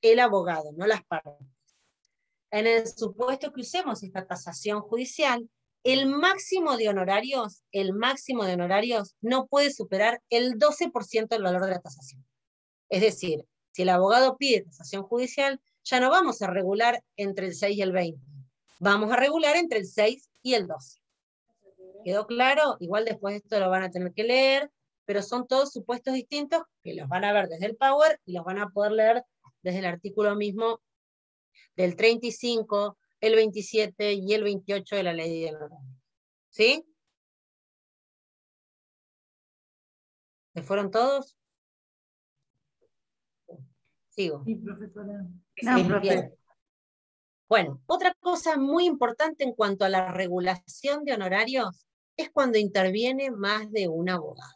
[SPEAKER 1] El abogado, no las partes. En el supuesto que usemos esta tasación judicial, el máximo de honorarios no puede superar el 12% del valor de la tasación. Es decir, si el abogado pide tasación judicial, ya no vamos a regular entre el 6 y el 20. Vamos a regular entre el 6 y el 12. ¿Quedó claro? Igual después esto lo van a tener que leer, pero son todos supuestos distintos que los van a ver desde el Power y los van a poder leer desde el artículo mismo del 35, el 27 y el 28 de la ley de honorarios. ¿Sí? ¿Se fueron todos? Sigo.
[SPEAKER 2] Sí, profesora.
[SPEAKER 1] Sí, bien. Bueno, otra cosa muy importante en cuanto a la regulación de honorarios es cuando interviene más de un abogado.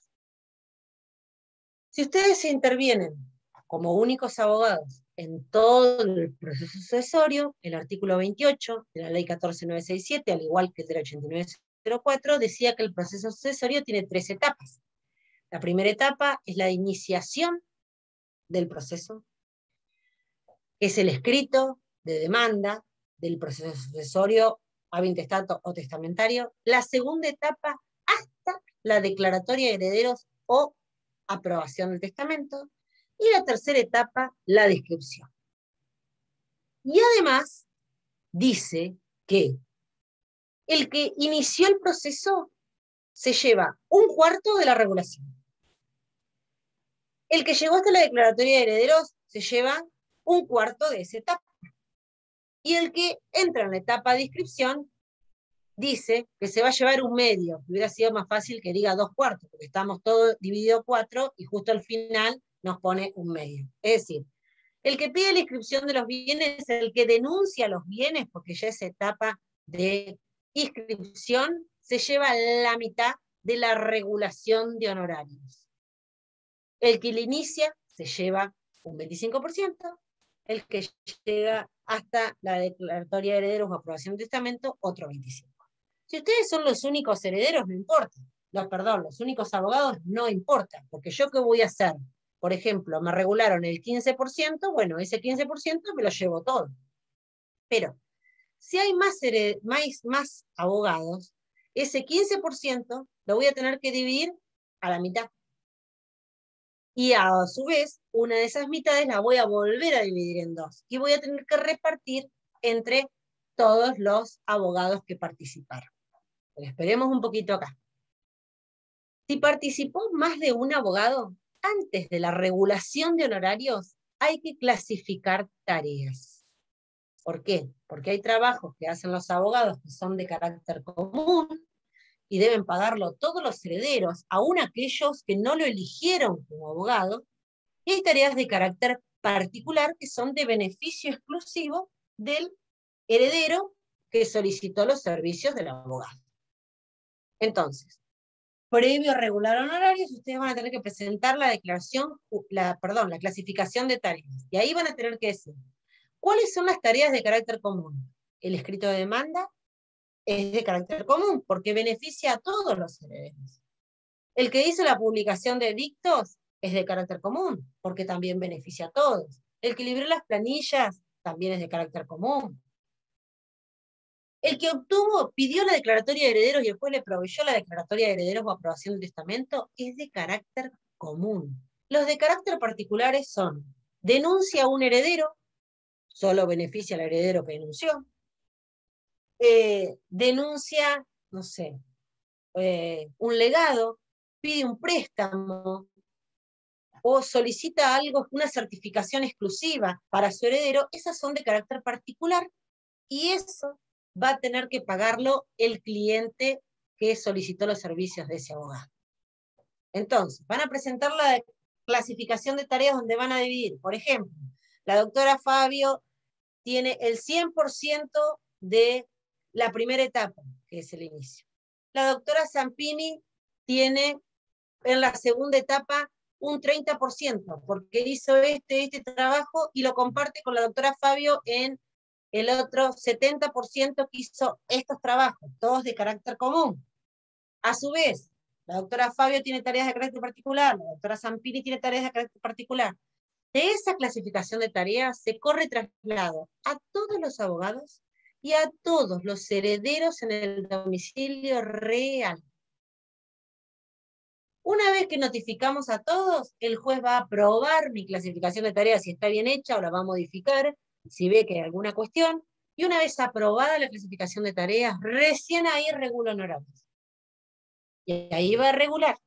[SPEAKER 1] Si ustedes intervienen como únicos abogados en todo el proceso sucesorio, el artículo 28 de la ley 14967, al igual que el del 8904, decía que el proceso sucesorio tiene 3 etapas. La primera etapa es la iniciación del proceso, que es el escrito de demanda del proceso sucesorio, intestato o testamentario. La segunda etapa, hasta la declaratoria de herederos o aprobación del testamento. Y la tercera etapa, la descripción. Y además, dice que el que inició el proceso se lleva 1/4 de la regulación. El que llegó hasta la declaratoria de herederos se lleva 1/4 de esa etapa. Y el que entra en la etapa de inscripción dice que se va a llevar 1/2. Hubiera sido más fácil que diga 2/4, porque estamos todos divididos 4 y justo al final nos pone 1/2. Es decir, el que pide la inscripción de los bienes es el que denuncia los bienes, porque ya esa etapa de inscripción se lleva la mitad de la regulación de honorarios. El que le inicia se lleva un 25%, el que llega hasta la declaratoria de herederos o aprobación de testamento, otro 25%. Si ustedes son los únicos herederos, no importa. Los únicos abogados no importa, porque yo qué voy a hacer. Por ejemplo, me regularon el 15%, bueno, ese 15% me lo llevo todo. Pero si hay más abogados, ese 15% lo voy a tener que dividir a la mitad. Y a su vez, una de esas mitades la voy a volver a dividir en dos. Y voy a tener que repartir entre todos los abogados que participaron. Pero esperemos un poquito acá. Si participó más de un abogado, antes de la regulación de honorarios, hay que clasificar tareas. ¿Por qué? Porque hay trabajos que hacen los abogados que son de carácter común y deben pagarlo todos los herederos, aún aquellos que no lo eligieron como abogado, y hay tareas de carácter particular que son de beneficio exclusivo del heredero que solicitó los servicios del abogado. Entonces, previo a regular honorarios, ustedes van a tener que presentar la clasificación de tareas. Y ahí van a tener que decir, ¿cuáles son las tareas de carácter común? El escrito de demanda es de carácter común, porque beneficia a todos los herederos. El que hizo la publicación de edictos es de carácter común, porque también beneficia a todos. El que libró las planillas también es de carácter común. El que pidió la declaratoria de herederos y después le proveyó la declaratoria de herederos o aprobación del testamento, es de carácter común. Los de carácter particulares son, denuncia a un heredero, solo beneficia al heredero que denunció, denuncia, no sé, un legado, pide un préstamo, o solicita algo, una certificación exclusiva para su heredero, esas son de carácter particular, y eso va a tener que pagarlo el cliente que solicitó los servicios de ese abogado. Entonces, van a presentar la clasificación de tareas donde van a dividir. Por ejemplo, la doctora Fabio tiene el 100% de la primera etapa, que es el inicio. La doctora Zampini tiene en la segunda etapa un 30%, porque hizo este trabajo y lo comparte con la doctora Fabio en el otro 70% que hizo estos trabajos, todos de carácter común. A su vez, la doctora Fabio tiene tareas de carácter particular, la doctora Zampini tiene tareas de carácter particular. De esa clasificación de tareas se corre traslado a todos los abogados y a todos los herederos en el domicilio real. Una vez que notificamos a todos, el juez va a aprobar mi clasificación de tareas si está bien hecha o la va a modificar, si ve que hay alguna cuestión, y una vez aprobada la clasificación de tareas, recién ahí regula honorarios. Y ahí va a regular.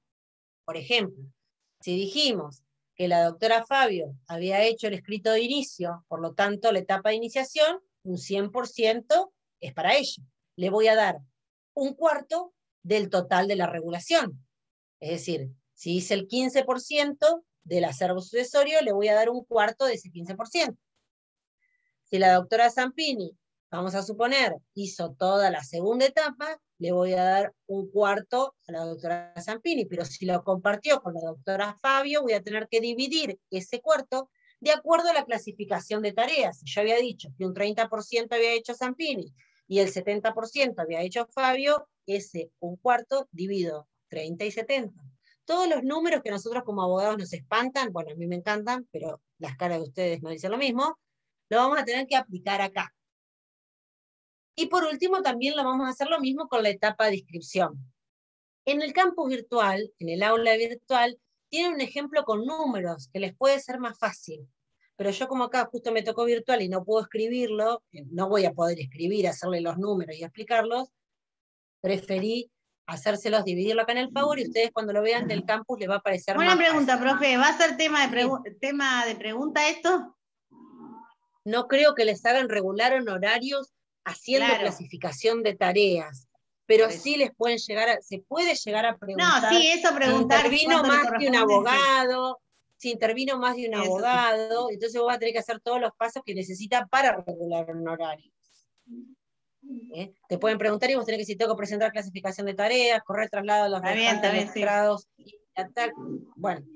[SPEAKER 1] Por ejemplo, si dijimos que la doctora Fabio había hecho el escrito de inicio, por lo tanto la etapa de iniciación, un 100% es para ella. Le voy a dar un cuarto del total de la regulación. Es decir, si hice el 15% del acervo sucesorio, le voy a dar un cuarto de ese 15%. Si la doctora Zampini, vamos a suponer, hizo toda la segunda etapa, le voy a dar un cuarto a la doctora Zampini, pero si lo compartió con la doctora Fabio, voy a tener que dividir ese cuarto de acuerdo a la clasificación de tareas. Si yo había dicho que un 30% había hecho Zampini y el 70% había hecho Fabio, ese un cuarto divido 30 y 70. Todos los números que nosotros como abogados nos espantan, bueno, a mí me encantan, pero las caras de ustedes no dicen lo mismo, lo vamos a tener que aplicar acá. Y por último también lo vamos a hacer lo mismo con la etapa de inscripción. En el campus virtual, en el aula virtual, tienen un ejemplo con números que les puede ser más fácil. Pero yo como acá justo me tocó virtual y no puedo escribirlo, no voy a poder escribir, hacerle los números y explicarlos, preferí hacérselos, dividirlo acá en el Power, y ustedes cuando lo vean del campus les va a parecer
[SPEAKER 2] Buena
[SPEAKER 1] más
[SPEAKER 2] pregunta,
[SPEAKER 1] fácil.
[SPEAKER 2] profe. ¿Va a ser tema de,
[SPEAKER 1] Sí.
[SPEAKER 2] tema de pregunta esto?
[SPEAKER 1] No creo que les hagan regular honorarios haciendo
[SPEAKER 2] Claro.
[SPEAKER 1] clasificación de tareas, pero
[SPEAKER 2] Por eso.
[SPEAKER 1] sí les pueden se puede llegar a
[SPEAKER 2] No,
[SPEAKER 1] preguntar
[SPEAKER 2] sí, eso preguntar
[SPEAKER 1] si intervino
[SPEAKER 2] cuánto le
[SPEAKER 1] más de un
[SPEAKER 2] corresponde, sí.
[SPEAKER 1] abogado, si intervino más de un
[SPEAKER 2] Eso sí.
[SPEAKER 1] abogado, entonces vos vas a tener que hacer todos los pasos que necesita para regular honorarios. Te pueden preguntar y vos tenés que decir, tengo que presentar clasificación de tareas, correr traslado a los
[SPEAKER 2] Está bien,
[SPEAKER 1] registrados, bueno,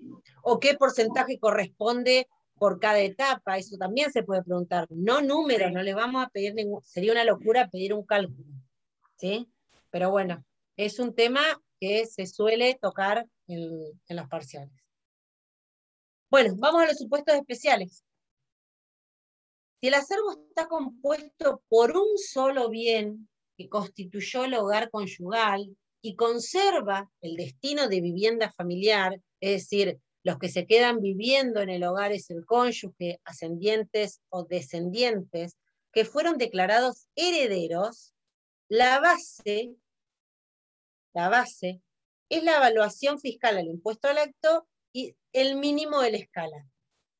[SPEAKER 1] o qué porcentaje corresponde por cada etapa, eso también se puede preguntar, no números,
[SPEAKER 2] Sí.
[SPEAKER 1] no les vamos a pedir ningún, sería una locura pedir un cálculo, ¿sí? Pero bueno, es un tema que se suele tocar en los parciales. Bueno, vamos a los supuestos especiales. Si el acervo está compuesto por un solo bien que constituyó el hogar conyugal y conserva el destino de vivienda familiar, es decir, los que se quedan viviendo en el hogar es el cónyuge, ascendientes o descendientes, que fueron declarados herederos, la base es la evaluación fiscal al impuesto al acto y el mínimo de la escala,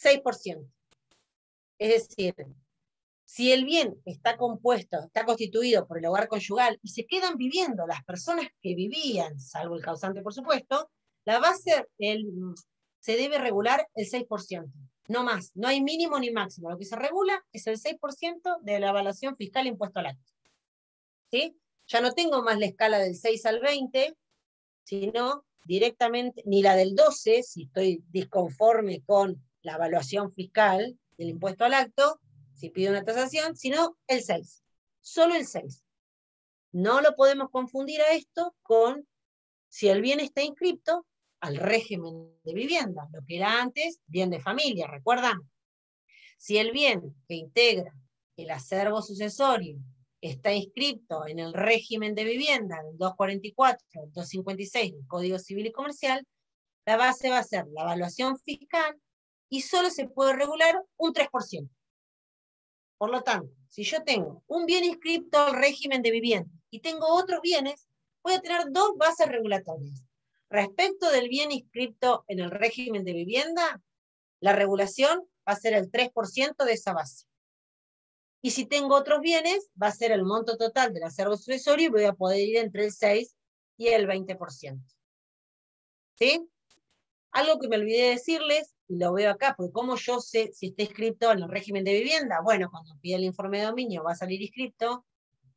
[SPEAKER 1] 6%. Es decir, si el bien está constituido por el hogar conyugal y se quedan viviendo las personas que vivían, salvo el causante por supuesto, la base se debe regular el 6%, no más, no hay mínimo ni máximo, lo que se regula es el 6% de la evaluación fiscal impuesto al acto. ¿Sí? Ya no tengo más la escala del 6 al 20, sino directamente, ni la del 12, si estoy disconforme con la evaluación fiscal del impuesto al acto, si pido una tasación, sino el 6. Solo el 6. No lo podemos confundir a esto con si el bien está inscripto al régimen de vivienda, lo que era antes bien de familia, ¿recuerdan? Si el bien que integra el acervo sucesorio está inscrito en el régimen de vivienda del 244, el 256 del Código Civil y Comercial, la base va a ser la evaluación fiscal y solo se puede regular un 3%. Por lo tanto, si yo tengo un bien inscrito al régimen de vivienda y tengo otros bienes, voy a tener dos bases regulatorias. Respecto del bien inscrito en el régimen de vivienda, la regulación va a ser el 3% de esa base. Y si tengo otros bienes, va a ser el monto total del acervo sucesorio y voy a poder ir entre el 6 y el 20%. ¿Sí? Algo que me olvidé de decirles, y lo veo acá, porque ¿cómo yo sé si está inscrito en el régimen de vivienda? Bueno, cuando pide el informe de dominio va a salir inscrito,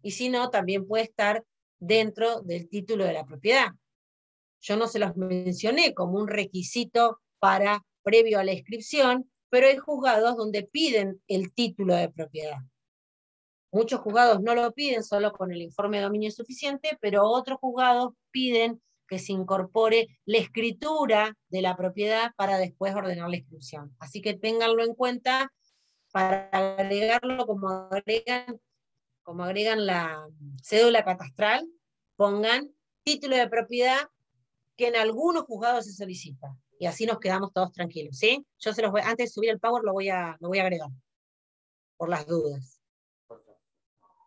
[SPEAKER 1] y si no, también puede estar dentro del título de la propiedad. Yo no se los mencioné como un requisito previo a la inscripción, pero hay juzgados donde piden el título de propiedad. Muchos juzgados no lo piden solo con el informe de dominio suficiente, pero otros juzgados piden que se incorpore la escritura de la propiedad para después ordenar la inscripción. Así que ténganlo en cuenta para agregarlo como agregan la cédula catastral, pongan título de propiedad que en algunos juzgados se solicita. Y así nos quedamos todos tranquilos, ¿sí? Yo se los voy, antes de subir el Power lo voy a agregar, por las dudas.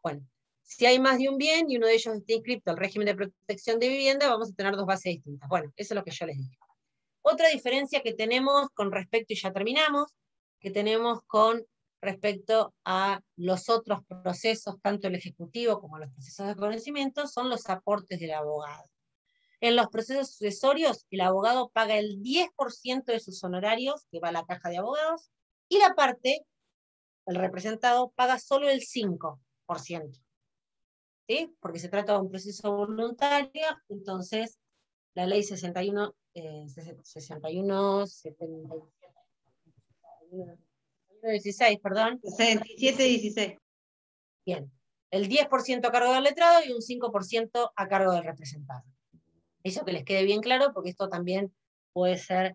[SPEAKER 1] Bueno, si hay más de un bien y uno de ellos está inscrito al régimen de protección de vivienda, vamos a tener dos bases distintas. Bueno, eso es lo que yo les dije. Otra diferencia que tenemos con respecto, y ya terminamos, que tenemos con respecto a los otros procesos, tanto el ejecutivo como los procesos de conocimiento, son los aportes del abogado. En los procesos sucesorios, el abogado paga el 10% de sus honorarios, que va a la caja de abogados, y la parte, el representado, paga solo el 5%. ¿Sí? Porque se trata de un proceso voluntario, entonces la ley 16, perdón.
[SPEAKER 2] 67-16.
[SPEAKER 1] Bien, el 10% a cargo del letrado y un 5% a cargo del representado. Eso que les quede bien claro, porque esto también puede ser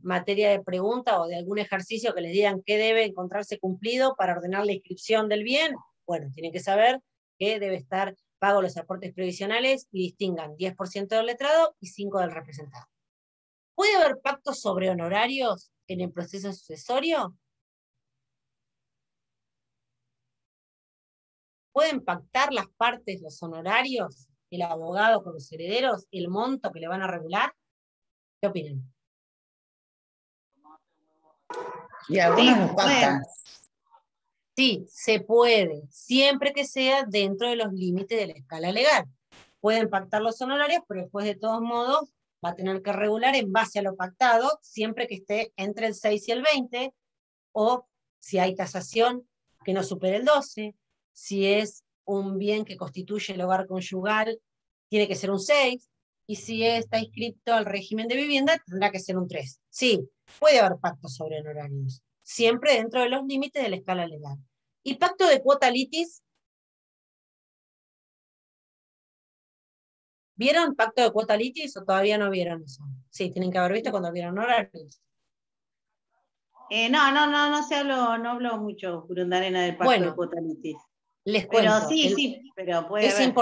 [SPEAKER 1] materia de pregunta o de algún ejercicio que les digan qué debe encontrarse cumplido para ordenar la inscripción del bien. Bueno, tienen que saber que debe estar pago los aportes previsionales y distingan 10% del letrado y 5% del representado. ¿Puede haber pactos sobre honorarios en el proceso sucesorio? ¿Pueden pactar las partes, los honorarios, el abogado con los herederos, el monto que le van a regular? ¿Qué opinan?
[SPEAKER 7] Y algunos los pactan.
[SPEAKER 1] Sí, se puede, siempre que sea dentro de los límites de la escala legal. Pueden pactar los honorarios, pero después de todos modos va a tener que regular en base a lo pactado, siempre que esté entre el 6 y el 20, o si hay tasación que no supere el 12, si es un bien que constituye el hogar conyugal, tiene que ser un 6, y si está inscrito al régimen de vivienda, tendrá que ser un 3. Sí, puede haber pactos sobre honorarios, siempre dentro de los límites de la escala legal. ¿Y pacto de cuota litis? ¿Vieron pacto de cuota litis o todavía no vieron eso? Sí, tienen que haber visto cuando vieron horarios.
[SPEAKER 2] No hablo mucho, Jurundarena, del pacto de cuota litis.
[SPEAKER 1] Les
[SPEAKER 2] Pero
[SPEAKER 1] cuento.
[SPEAKER 2] sí, pero puede haber.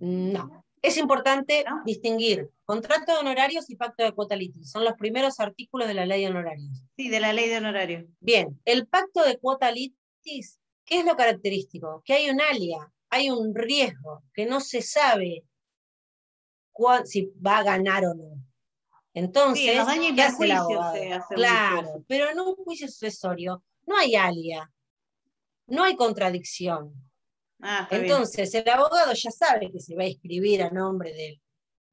[SPEAKER 1] No. Es importante
[SPEAKER 2] ¿No?
[SPEAKER 1] distinguir contrato de honorarios y pacto de cuota litis. Son los primeros artículos de la ley de honorarios.
[SPEAKER 2] Sí, de la ley de honorario.
[SPEAKER 1] Bien, el pacto de cuota litis, ¿qué es lo característico? Que hay un alia, hay un riesgo, que no se sabe si va a ganar o no. Entonces,
[SPEAKER 2] Sí, en los daños y
[SPEAKER 1] ¿qué hace el
[SPEAKER 2] perjuicios
[SPEAKER 1] abogado?
[SPEAKER 2] se hace
[SPEAKER 1] Claro,
[SPEAKER 2] mucho eso.
[SPEAKER 1] pero en un juicio sucesorio no hay alia, no hay contradicción.
[SPEAKER 2] Ah, está bien.
[SPEAKER 1] Entonces, el abogado ya sabe que se va a inscribir a nombre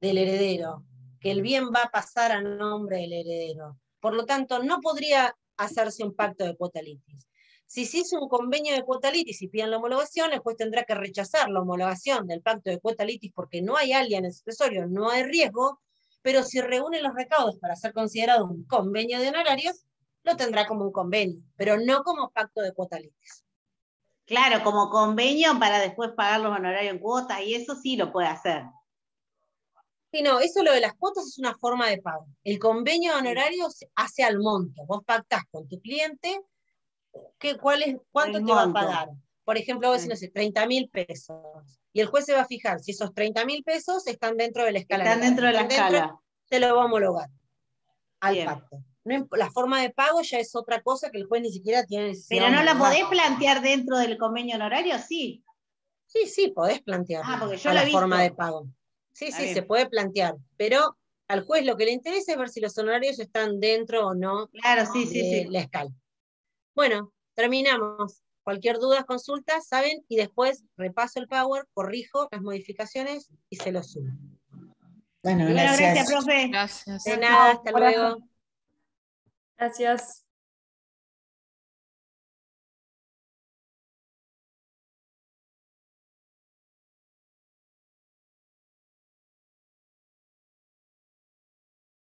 [SPEAKER 1] del heredero, que el bien va a pasar a nombre del heredero. Por lo tanto, no podría hacerse un pacto de cuota litis. Si se hizo un convenio de cuota litis y piden la homologación, el juez tendrá que rechazar la homologación del pacto de cuota litis porque no hay alia en el sucesorio, no hay riesgo, pero si reúne los recaudos para ser considerado un convenio de honorarios, lo tendrá como un convenio, pero no como pacto de cuota litis.
[SPEAKER 2] Claro, como convenio para después pagar los honorarios en cuotas, y eso sí lo puede hacer.
[SPEAKER 1] Sí, no, eso lo de las cuotas es una forma de pago. El convenio de honorarios se hace al monto. Vos pactás con tu cliente cuánto
[SPEAKER 2] El
[SPEAKER 1] te va a
[SPEAKER 2] monto.
[SPEAKER 1] pagar. Por ejemplo, vos decís, no sé, 30.000 pesos. Y el juez se va a fijar si esos 30.000 pesos están dentro de la escala.
[SPEAKER 2] Están
[SPEAKER 1] legal.
[SPEAKER 2] dentro de la escala.
[SPEAKER 1] Te lo va a homologar al
[SPEAKER 2] Bien.
[SPEAKER 1] pacto. La forma de pago ya es otra cosa que el juez ni siquiera tiene necesidad.
[SPEAKER 2] Pero no
[SPEAKER 1] de
[SPEAKER 2] la
[SPEAKER 1] homologar.
[SPEAKER 2] podés plantear dentro del convenio honorario, sí.
[SPEAKER 1] Sí, podés plantear
[SPEAKER 2] Porque yo
[SPEAKER 1] a
[SPEAKER 2] lo he
[SPEAKER 1] la forma
[SPEAKER 2] visto.
[SPEAKER 1] de pago. Sí,
[SPEAKER 2] Está
[SPEAKER 1] sí,
[SPEAKER 2] bien.
[SPEAKER 1] se puede plantear, pero al juez lo que le interesa es ver si los honorarios están dentro o no
[SPEAKER 2] Claro, sí,
[SPEAKER 1] de la escala. Bueno, terminamos. Cualquier duda, consulta, saben, y después repaso el Power, corrijo las modificaciones y se los subo.
[SPEAKER 7] Bueno,
[SPEAKER 2] Bueno, gracias, profe.
[SPEAKER 4] Gracias.
[SPEAKER 1] De nada, hasta
[SPEAKER 5] Abrazo.
[SPEAKER 1] luego.
[SPEAKER 5] Gracias.